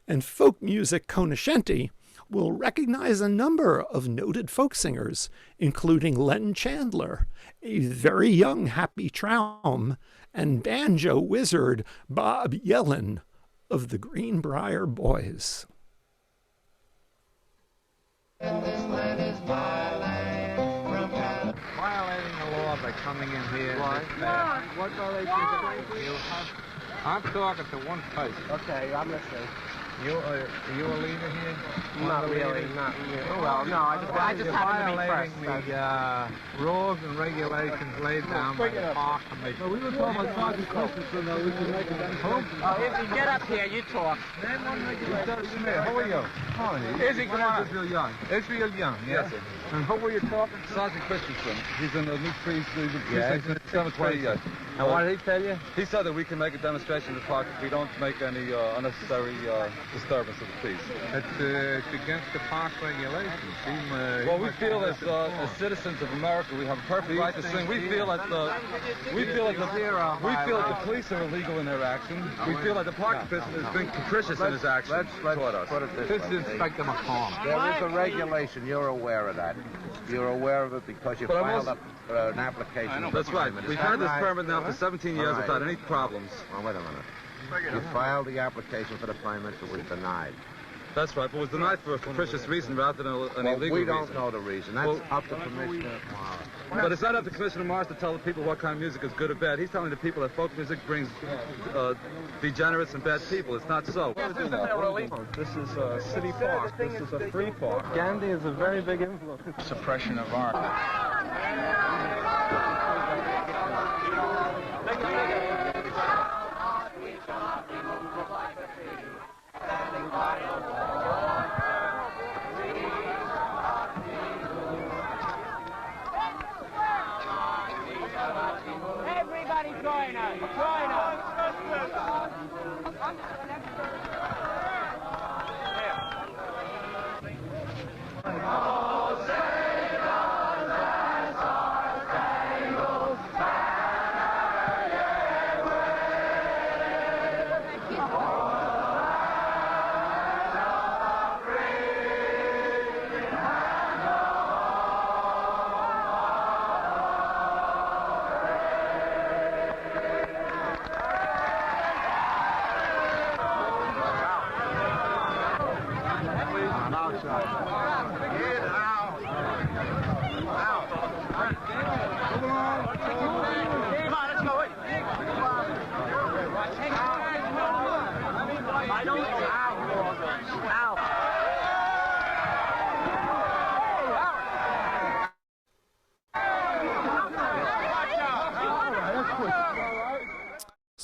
Speaker 2: And folk music connoisseurs will recognize a number of noted folk singers, including Len Chandler, a very young Happy Traum, and banjo wizard Bob Yellen of the Greenbrier Boys.
Speaker 14: Violating the law by coming in here. Why? What violation? I'm talking to one person.
Speaker 15: Okay, I'm listening.
Speaker 14: Are you a leader here?
Speaker 15: Not really, not really. Oh, well, no, I just happened to be first.
Speaker 14: The rules and regulations laid down by the park commission.
Speaker 10: We were talking about Sergeant Christensen, though. We can make it down.
Speaker 15: Oh, Izzy, get up here. You talk.
Speaker 14: Name one regulation. Zamir, who are you?
Speaker 10: Hi.
Speaker 14: Izzy, come on.
Speaker 10: Israel Young.
Speaker 14: Israel Young, yes. And who were you talking to?
Speaker 10: Sergeant Christensen. He's in the new precinct.
Speaker 14: Yes.
Speaker 10: 720.
Speaker 14: And what did he tell you?
Speaker 10: He said that we can make a demonstration in the park if we don't make any unnecessary disturbance of the peace.
Speaker 14: It's against the park regulations.
Speaker 10: Well, we feel as citizens of America, we have a perfect right to sing. We feel that the police are illegal in their action. We feel that the park official has been capricious in his action toward us.
Speaker 14: Put it this way. Inspector McCall.
Speaker 15: There is a regulation. You're aware of that. You're aware of it because you filed an application.
Speaker 10: That's right. We've had this permit now for 17 years without any problems.
Speaker 15: Well, wait a minute. You filed the application for the permit that was denied.
Speaker 10: That's right, but it was denied for a capricious reason rather than an illegal reason.
Speaker 15: We don't know the reason. That's up to Commissioner Morris.
Speaker 10: But it's not up to Commissioner Morris to tell the people what kind of music is good or bad. He's telling the people that folk music brings degenerates and bad people. It's not so.
Speaker 14: This is City Park. This is a free park. Gandhi is a very big influence. Suppression of art.
Speaker 8: Everybody join us! Join us!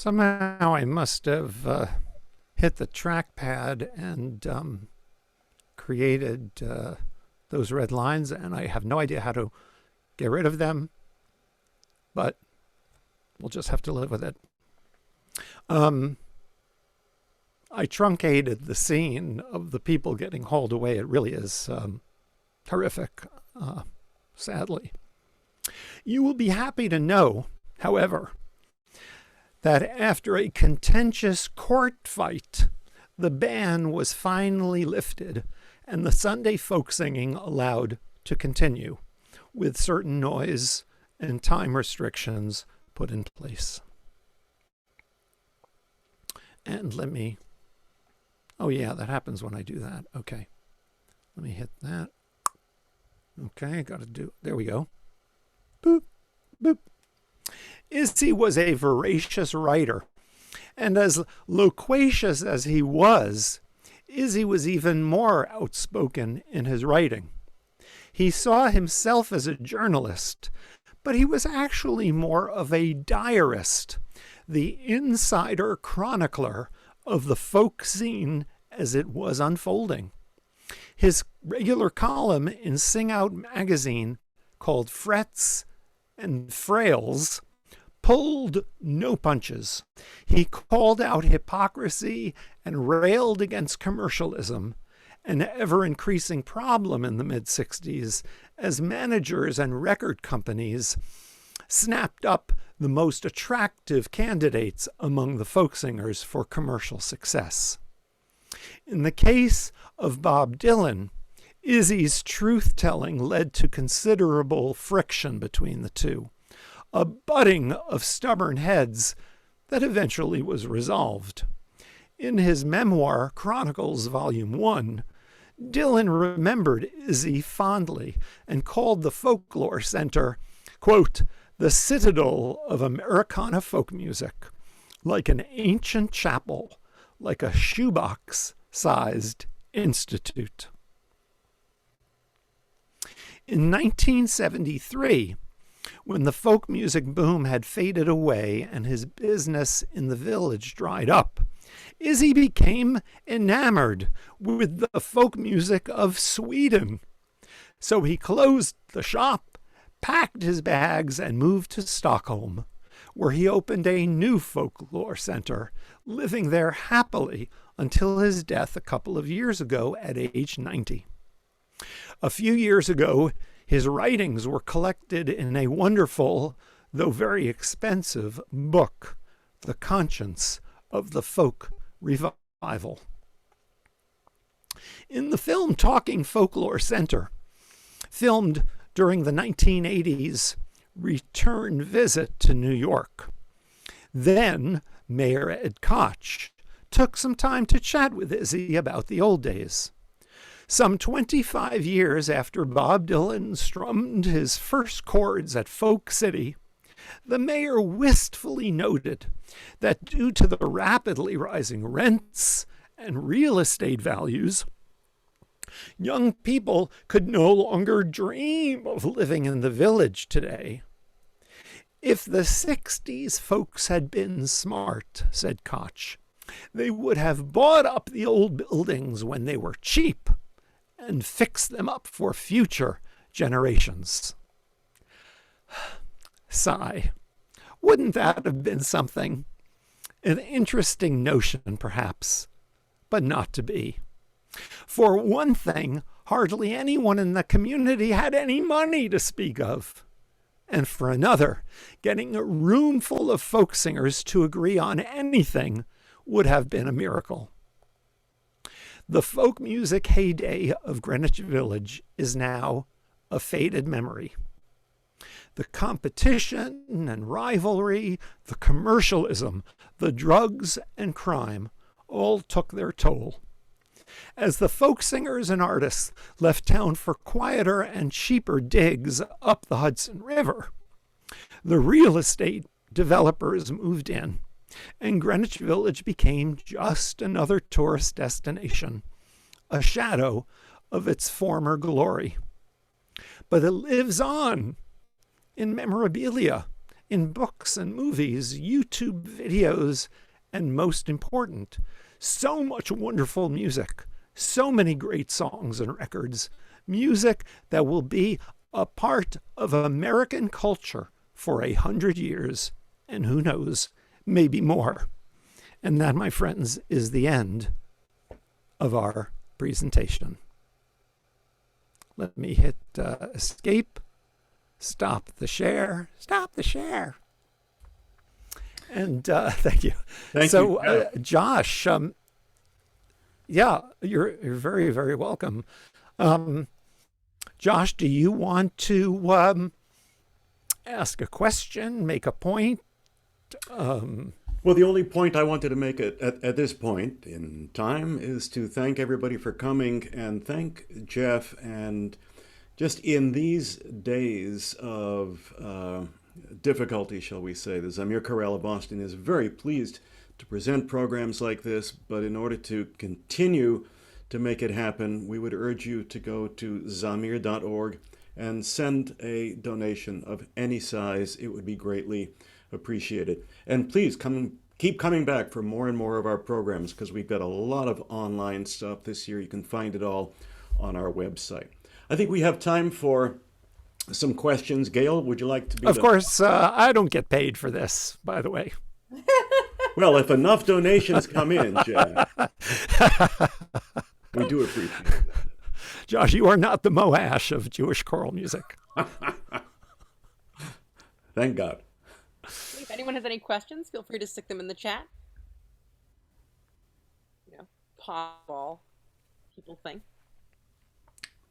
Speaker 2: Somehow I must have hit the trackpad and created those red lines, and I have no idea how to get rid of them, but we'll just have to live with it. I truncated the scene of the people getting hauled away. It really is horrific, sadly. You will be happy to know, however, that after a contentious court fight, the ban was finally lifted and the Sunday folk singing allowed to continue, with certain noise and time restrictions put in place. And let me, oh yeah, that happens when I do that. Okay, let me hit that. Okay, got to do, there we go. Boop, boop. Izzy was a voracious writer, and as loquacious as he was, Izzy was even more outspoken in his writing. He saw himself as a journalist, but he was actually more of a diarist, the insider chronicler of the folk scene as it was unfolding. His regular column in Sing Out magazine, called Frets and Frails, pulled no punches. He called out hypocrisy and railed against commercialism, an ever-increasing problem in the mid-60s as managers and record companies snapped up the most attractive candidates among the folk singers for commercial success. In the case of Bob Dylan, Izzy's truth-telling led to considerable friction between the two, a butting of stubborn heads that eventually was resolved. In his memoir, Chronicles Volume 1, Dylan remembered Izzy fondly and called the Folklore Center, quote, the citadel of Americana folk music, like an ancient chapel, like a shoebox-sized institute. In 1973, when the folk music boom had faded away and his business in the village dried up, Izzy became enamored with the folk music of Sweden. So he closed the shop, packed his bags, and moved to Stockholm, where he opened a new folklore center, living there happily until his death a couple of years ago at age 90. A few years ago, his writings were collected in a wonderful, though very expensive, book, The Conscience of the Folk Revival. In the film Talking Folklore Center, filmed during the 1980s return visit to New York, then Mayor Ed Koch took some time to chat with Izzy about the old days. Some 25 years after Bob Dylan strummed his first chords at Folk City, the mayor wistfully noted that due to the rapidly rising rents and real estate values, young people could no longer dream of living in the village today. If the 60s folks had been smart, said Koch, they would have bought up the old buildings when they were cheap and fixed them up for future generations. Sigh. Wouldn't that have been something? An interesting notion, perhaps, but not to be. For one thing, hardly anyone in the community had any money to speak of. And for another, getting a room full of folk singers to agree on anything would have been a miracle. The folk music heyday of Greenwich Village is now a faded memory. The competition and rivalry, the commercialism, the drugs and crime all took their toll. As the folk singers and artists left town for quieter and cheaper digs up the Hudson River, the real estate developers moved in, and Greenwich Village became just another tourist destination, a shadow of its former glory. But it lives on in memorabilia in books and movies, YouTube videos, and most important, so much wonderful music, so many great songs and records, music that will be a part of American culture for 100 years, and who knows, maybe more. And that, my friends, is the end of our presentation. Let me hit escape, stop the share, And thank you.
Speaker 3: Thank
Speaker 2: you.
Speaker 3: Josh,
Speaker 2: yeah, you're very, very welcome. Josh, do you want to ask a question, make a point?
Speaker 3: Well, the only point I wanted to make at this point in time is to thank everybody for coming and thank Jeff. And just in these days of difficulty, shall we say, the Zamir Chorale of Boston is very pleased to present programs like this. But in order to continue to make it happen, we would urge you to go to zamir.org and send a donation of any size. It would be greatly appreciated. And please keep coming back for more and more of our programs, because we've got a lot of online stuff this year. You can find it all on our website. I think we have time for some questions. Gail, would you like to be
Speaker 2: Of course, I don't get paid for this, by the way.
Speaker 3: Well, if enough donations come in, Jeff, we do appreciate that.
Speaker 2: Josh, you are not the Moash of Jewish choral music.
Speaker 3: Thank God.
Speaker 4: If anyone has any questions, feel free to stick them in the chat. Possible people think.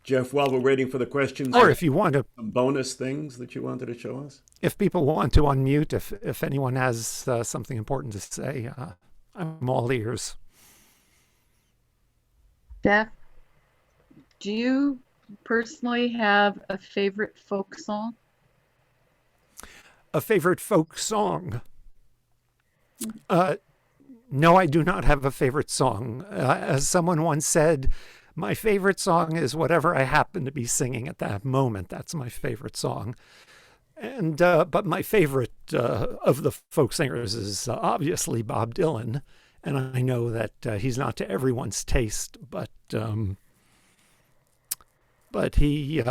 Speaker 3: Jeff, while we're waiting for the questions,
Speaker 2: or if you want to,
Speaker 3: some bonus things that you wanted to show us.
Speaker 2: If people want to unmute, if anyone has something important to say, I'm all ears.
Speaker 16: Jeff, do you personally have a favorite folk song?
Speaker 2: A favorite folk song? No, I do not have a favorite song. As someone once said, my favorite song is whatever I happen to be singing at that moment. That's my favorite song. And but my favorite of the folk singers is obviously Bob Dylan. And I know that he's not to everyone's taste, but he...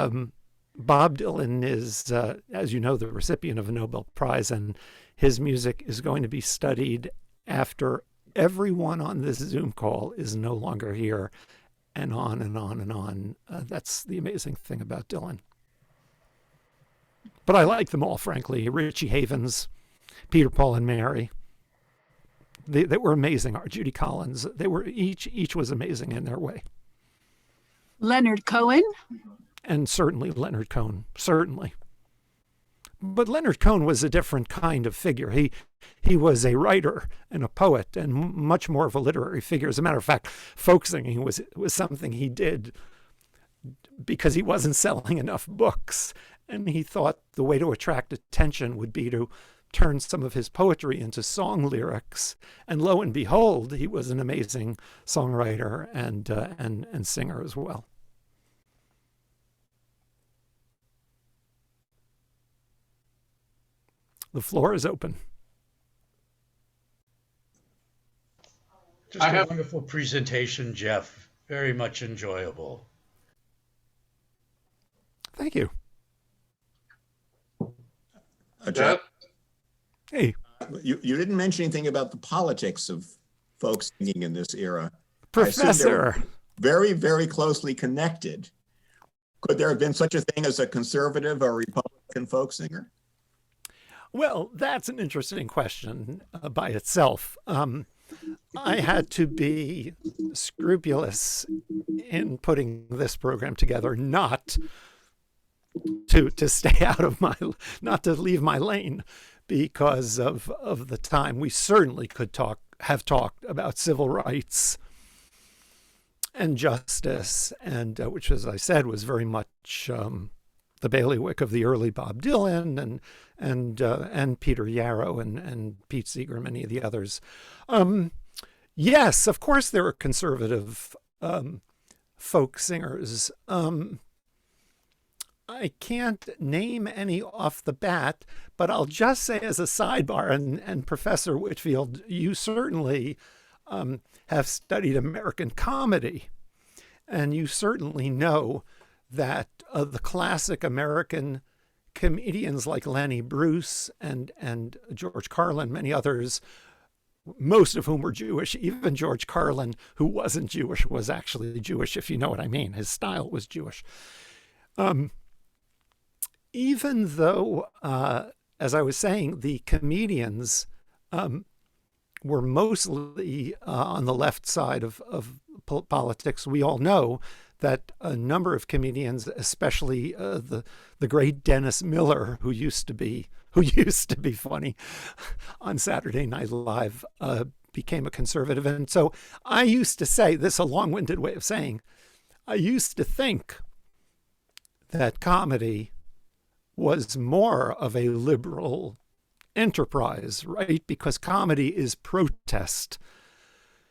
Speaker 2: Bob Dylan is, as you know, the recipient of a Nobel Prize, and his music is going to be studied after everyone on this Zoom call is no longer here, and on and on and on. That's the amazing thing about Dylan. But I like them all, frankly. Richie Havens, Peter, Paul, and Mary. They were amazing. Judy Collins. They were each was amazing in their way.
Speaker 17: Leonard Cohen.
Speaker 2: And certainly Leonard Cohen, certainly. But Leonard Cohen was a different kind of figure. He was a writer and a poet and much more of a literary figure. As a matter of fact, folk singing was something he did because he wasn't selling enough books. And he thought the way to attract attention would be to turn some of his poetry into song lyrics. And lo and behold, he was an amazing songwriter and singer as well. The floor is open.
Speaker 18: Just a wonderful presentation, Jeff. Very much enjoyable.
Speaker 2: Thank you.
Speaker 19: Jeff?
Speaker 2: Hey.
Speaker 19: You didn't mention anything about the politics of folk singing in this era.
Speaker 2: Professor.
Speaker 19: Very, very closely connected. Could there have been such a thing as a conservative or Republican folk singer?
Speaker 2: Well, that's an interesting question by itself. I had to be scrupulous in putting this program together, not to stay out of not to leave my lane because of the time. We certainly could have talked about civil rights and justice, and which, as I said, was very much the bailiwick of the early Bob Dylan and Peter Yarrow and Pete Seeger, many of the others. Yes, of course there are conservative folk singers. I can't name any off the bat, but I'll just say as a sidebar, and Professor Whitfield, you certainly have studied American comedy, and you certainly know that the classic American comedians like Lenny Bruce and George Carlin, many others, most of whom were Jewish. Even George Carlin, who wasn't Jewish, was actually Jewish, if you know what I mean. His style was Jewish. Even though, as I was saying, the comedians were mostly on the left side of politics, we all know that a number of comedians, especially the great Dennis Miller, who used to be funny on Saturday Night Live, became a conservative. And so I used to say, this is a long-winded way of saying, I used to think that comedy was more of a liberal enterprise, right? Because comedy is protest,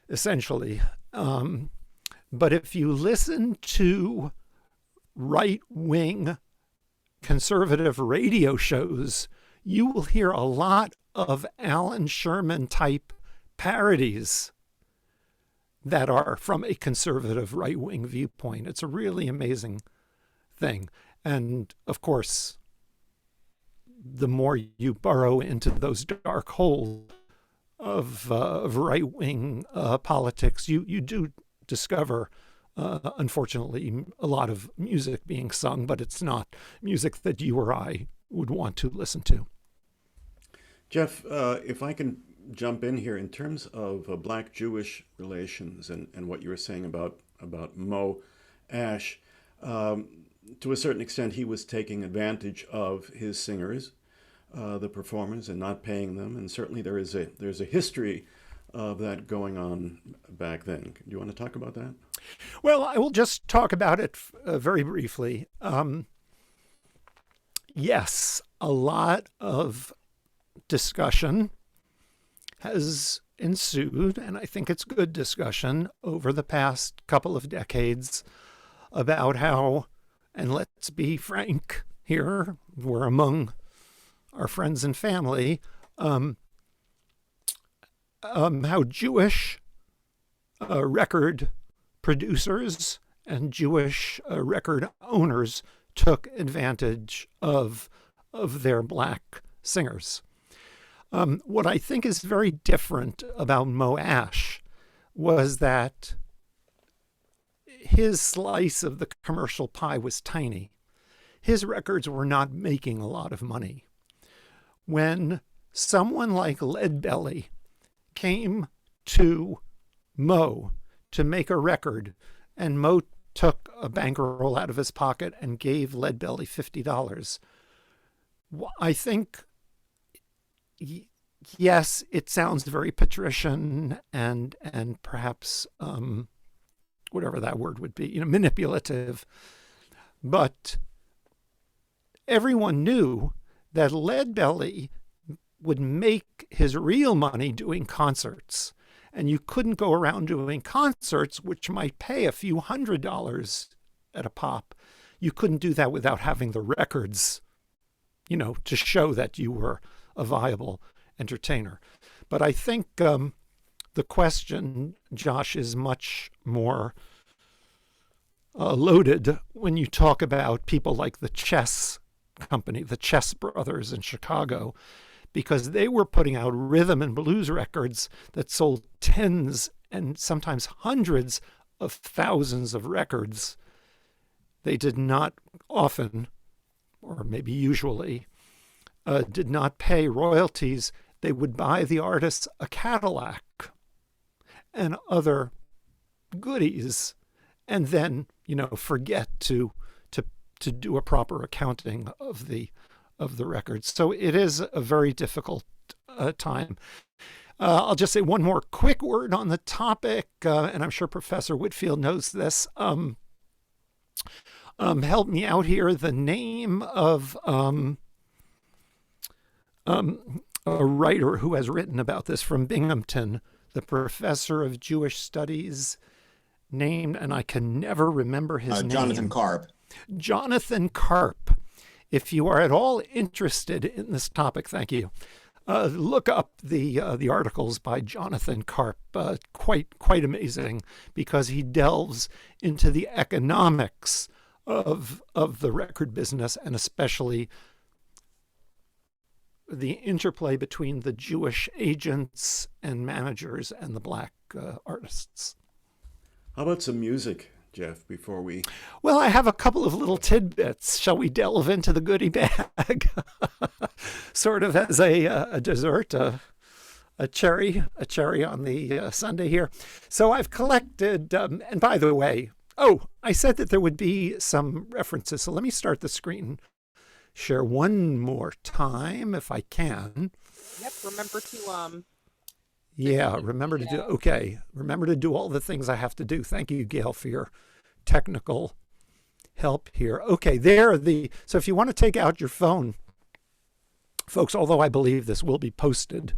Speaker 2: essentially. But if you listen to right-wing conservative radio shows, you will hear a lot of Alan Sherman-type parodies that are from a conservative right-wing viewpoint. It's a really amazing thing. And, of course, the more you burrow into those dark holes of right-wing politics, you do discover, unfortunately, a lot of music being sung, but it's not music that you or I would want to listen to.
Speaker 3: Jeff, if I can jump in here in terms of Black-Jewish relations and what you were saying about Mo Ash, to a certain extent, he was taking advantage of his singers, the performers, and not paying them. And certainly there's a history of that going on back then. Do you want to talk about that?
Speaker 2: Well, I will just talk about it very briefly. Yes, a lot of discussion has ensued, and I think it's good discussion over the past couple of decades about how, and let's be frank here, we're among our friends and family, how Jewish record producers and Jewish record owners took advantage of their black singers. What I think is very different about Mo Ash was that his slice of the commercial pie was tiny. His records were not making a lot of money. When someone like Leadbelly came to Mo to make a record, and Mo took a bankroll out of his pocket and gave Leadbelly $50, I think, yes, it sounds very patrician and perhaps whatever that word would be, manipulative. But everyone knew that Leadbelly would make his real money doing concerts. And you couldn't go around doing concerts, which might pay a few $100s at a pop. You couldn't do that without having the records, to show that you were a viable entertainer. But I think the question, Josh, is much more loaded when you talk about people like the Chess Company, the Chess Brothers in Chicago, because they were putting out rhythm and blues records that sold tens and sometimes hundreds of thousands of records. They did not often, or maybe usually, did not pay royalties. They would buy the artists a Cadillac and other goodies, and then, forget to do a proper accounting of the records. So it is a very difficult time. I'll just say one more quick word on the topic, and I'm sure Professor Whitfield knows this. Help me out here. The name of a writer who has written about this from Binghamton, the professor of Jewish studies, named, and I can never remember his name.
Speaker 19: Jonathan Karp.
Speaker 2: Jonathan Karp. If you are at all interested in this topic, thank you. Look up the articles by Jonathan Karp. Quite amazing, because he delves into the economics of the record business, and especially the interplay between the Jewish agents and managers and the black artists.
Speaker 3: How about some music, Jeff, before we...
Speaker 2: Well, I have a couple of little tidbits. Shall we delve into the goodie bag? Sort of as a dessert, a cherry on the sundae here. So I've collected, and by the way, I said that there would be some references. So let me start the screen share one more time if I can.
Speaker 4: Yep, remember to
Speaker 2: Yeah, remember to do, okay. Remember to do all the things I have to do. Thank you, Gail, for your technical help here. Okay, so if you want to take out your phone, folks, although I believe this will be posted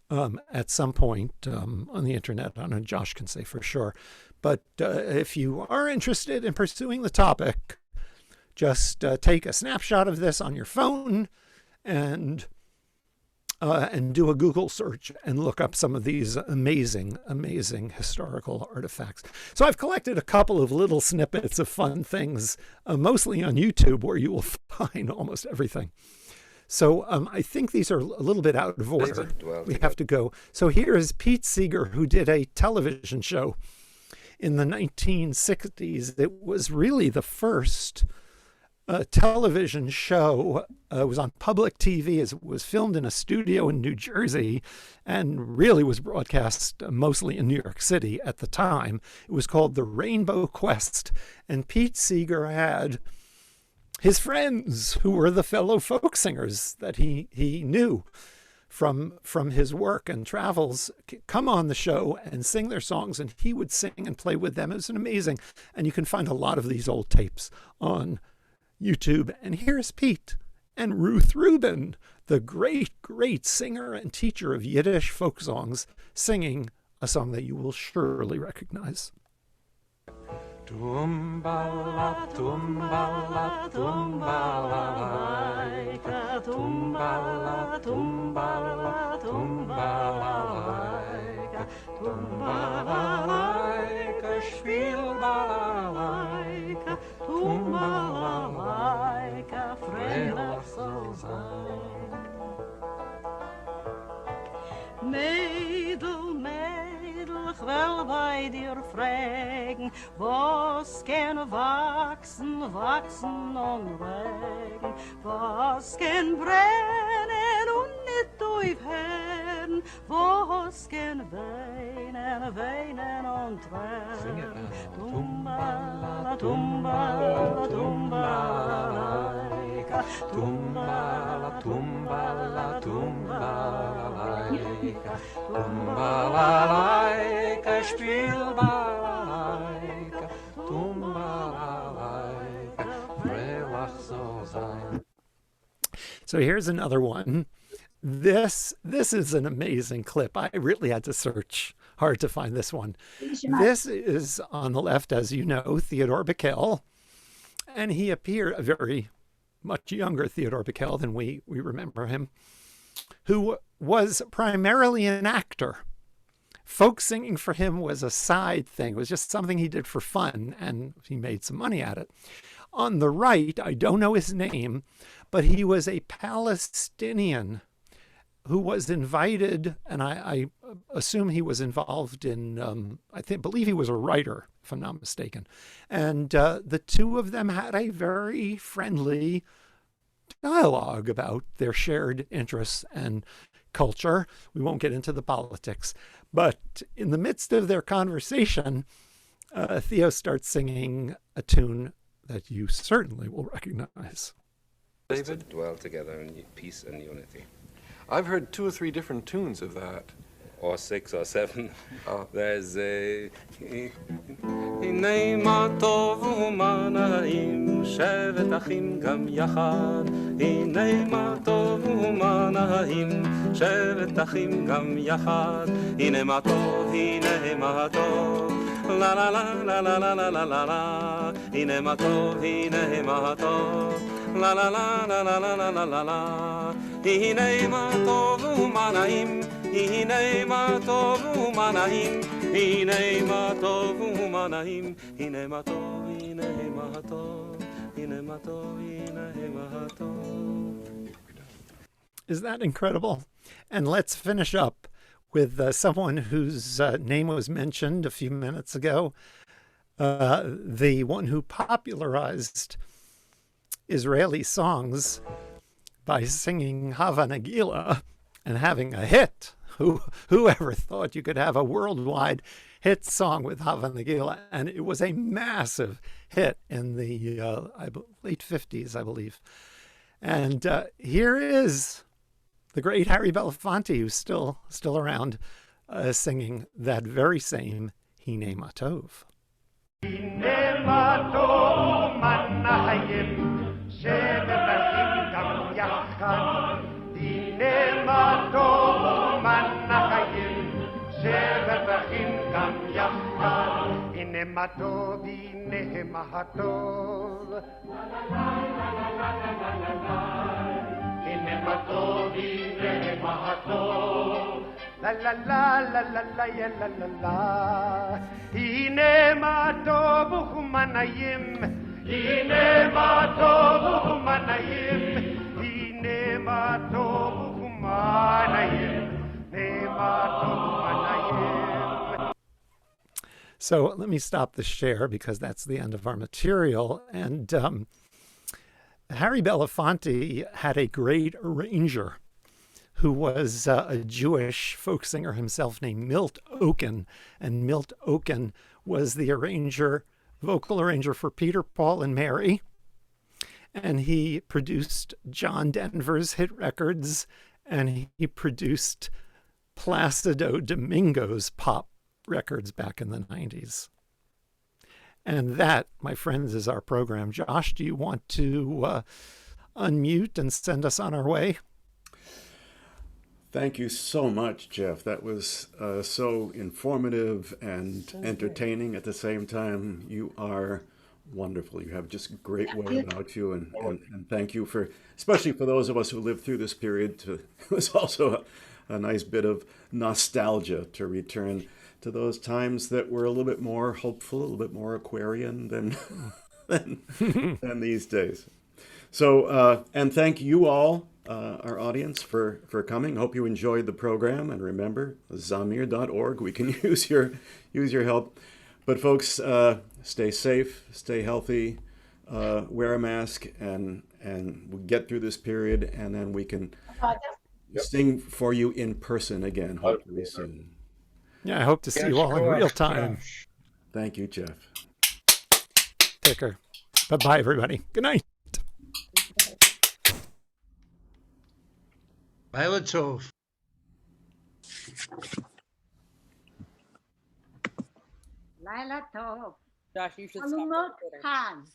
Speaker 2: at some point on the internet, I don't know, Josh can say for sure. But if you are interested in pursuing the topic, just take a snapshot of this on your phone and do a Google search and look up some of these amazing historical artifacts. So I've collected a couple of little snippets of fun things, mostly on YouTube, where you will find almost everything. So I think these are a little bit out of order. We have to go. So here is Pete Seeger, who did a television show in the 1960s. It was really the first television show. It was on public TV. It was filmed in a studio in New Jersey and really was broadcast mostly in New York City at the time. It was called The Rainbow Quest, and Pete Seeger had his friends who were the fellow folk singers that he knew from his work and travels come on the show and sing their songs, and he would sing and play with them. It was amazing. And you can find a lot of these old tapes on YouTube. And here's Pete and Ruth Rubin, the great singer and teacher of Yiddish folk songs, singing a song that you will surely recognize.
Speaker 20: Tumbala, tumbala, tumbala, laika, tumbala, tumbala, tumbala, laika, tumbala, laika, spielbala, laika, tumbala, laika, fröhlich soll sein. Mädel, Mädel, ich will bei dir fragen, was kann wachsen, wachsen und regen, was kann brennen und nicht aufhören, was kann weinen, weinen und tränen. Tumbala, tumbala, tumbala, laika, tumbala, tumbala, tumbala, laika, tumbala, laika, spielbala, laika, tumbala, laika, fröhlich soll sein.
Speaker 2: So here's another one. This is an amazing clip. I really had to search hard to find this one. This is on the left, as you know, Theodore Bickel, and he appeared a very much younger Theodore Bickel than we remember him, who was primarily an actor. Folk singing for him was a side thing. It was just something he did for fun, and he made some money at it. On the right, I don't know his name, but he was a Palestinian who was invited, and I assume he was involved in, believe he was a writer, if I'm not mistaken. And the two of them had a very friendly dialogue about their shared interests and culture. We won't get into the politics. But in the midst of their conversation, Theo starts singing a tune that you certainly will recognize.
Speaker 21: David? Dwell together in peace and unity.
Speaker 22: I've heard 2 or 3 different tunes of that.
Speaker 21: Or 6 or 7. There's a...
Speaker 20: הנה מה טוב ומה נעים, שבת אחים גם יחד. הנה מה טוב ומה נעים, שבת אחים גם יחד. הנה מה טוב, הנה מה טוב, la la la la la la la la la la. Hine ma tov, hine ma tov. La la la la la la la la la la. Hine ma tov umanaim. Hine ma tov umanaim. Hine ma tov umanaim. Hine ma tov, hine ma tov. Hine ma tov, hine ma tov.
Speaker 2: Is that incredible? And let's finish up with someone whose name was mentioned a few minutes ago, the one who popularized Israeli songs by singing Hava Nagila and having a hit. Whoever thought you could have a worldwide hit song with Hava Nagila? And it was a massive hit in the late 50s, I believe. And here is the great Harry Belafonte, who's still around, singing that very same Hine Ma Tov.
Speaker 8: Hine ma tov manayim shebetachim gam yachad. Hine ma tov manayim shebetachim gam yachad. Hine ma tov, hine ma tov. Hine ma tov, hine ma tov. La la la la la la ya la la la. Hine ma tov umanayim. Hine ma tov umanayim. Hine ma tov umanayim. Hine ma tov umanayim.
Speaker 2: So let me stop the share because that's the end of our material. And Harry Belafonte had a great arranger who was a Jewish folk singer himself named Milt Oken. And Milt Oken was the vocal arranger for Peter, Paul, and Mary. And he produced John Denver's hit records, and he produced Placido Domingo's pop records back in the 90s. And that, my friends, is our program. Josh, do you want to unmute and send us on our way?
Speaker 3: Thank you so much, Jeff. That was so informative and entertaining at the same time. You are wonderful. You have just great way about you, and thank you for, especially for those of us who lived through this period. It was also a nice bit of nostalgia to return to those times that were a little bit more hopeful, a little bit more Aquarian than these days. So, and thank you all, our audience, for coming. Hope you enjoyed the program. And remember, Zamir.org. We can use your help. But folks, stay safe, stay healthy, wear a mask, and we'll get through this period, and then we can sing for you in person again, hopefully soon.
Speaker 2: Yeah, I hope to see you all in real time.
Speaker 3: Thank you, Jeff.
Speaker 2: Take care. Bye-bye, everybody. Good night.
Speaker 18: Laila Tov.
Speaker 1: Laila Tov.
Speaker 4: Josh, you should
Speaker 1: Halumot
Speaker 4: stop.
Speaker 1: Chaz.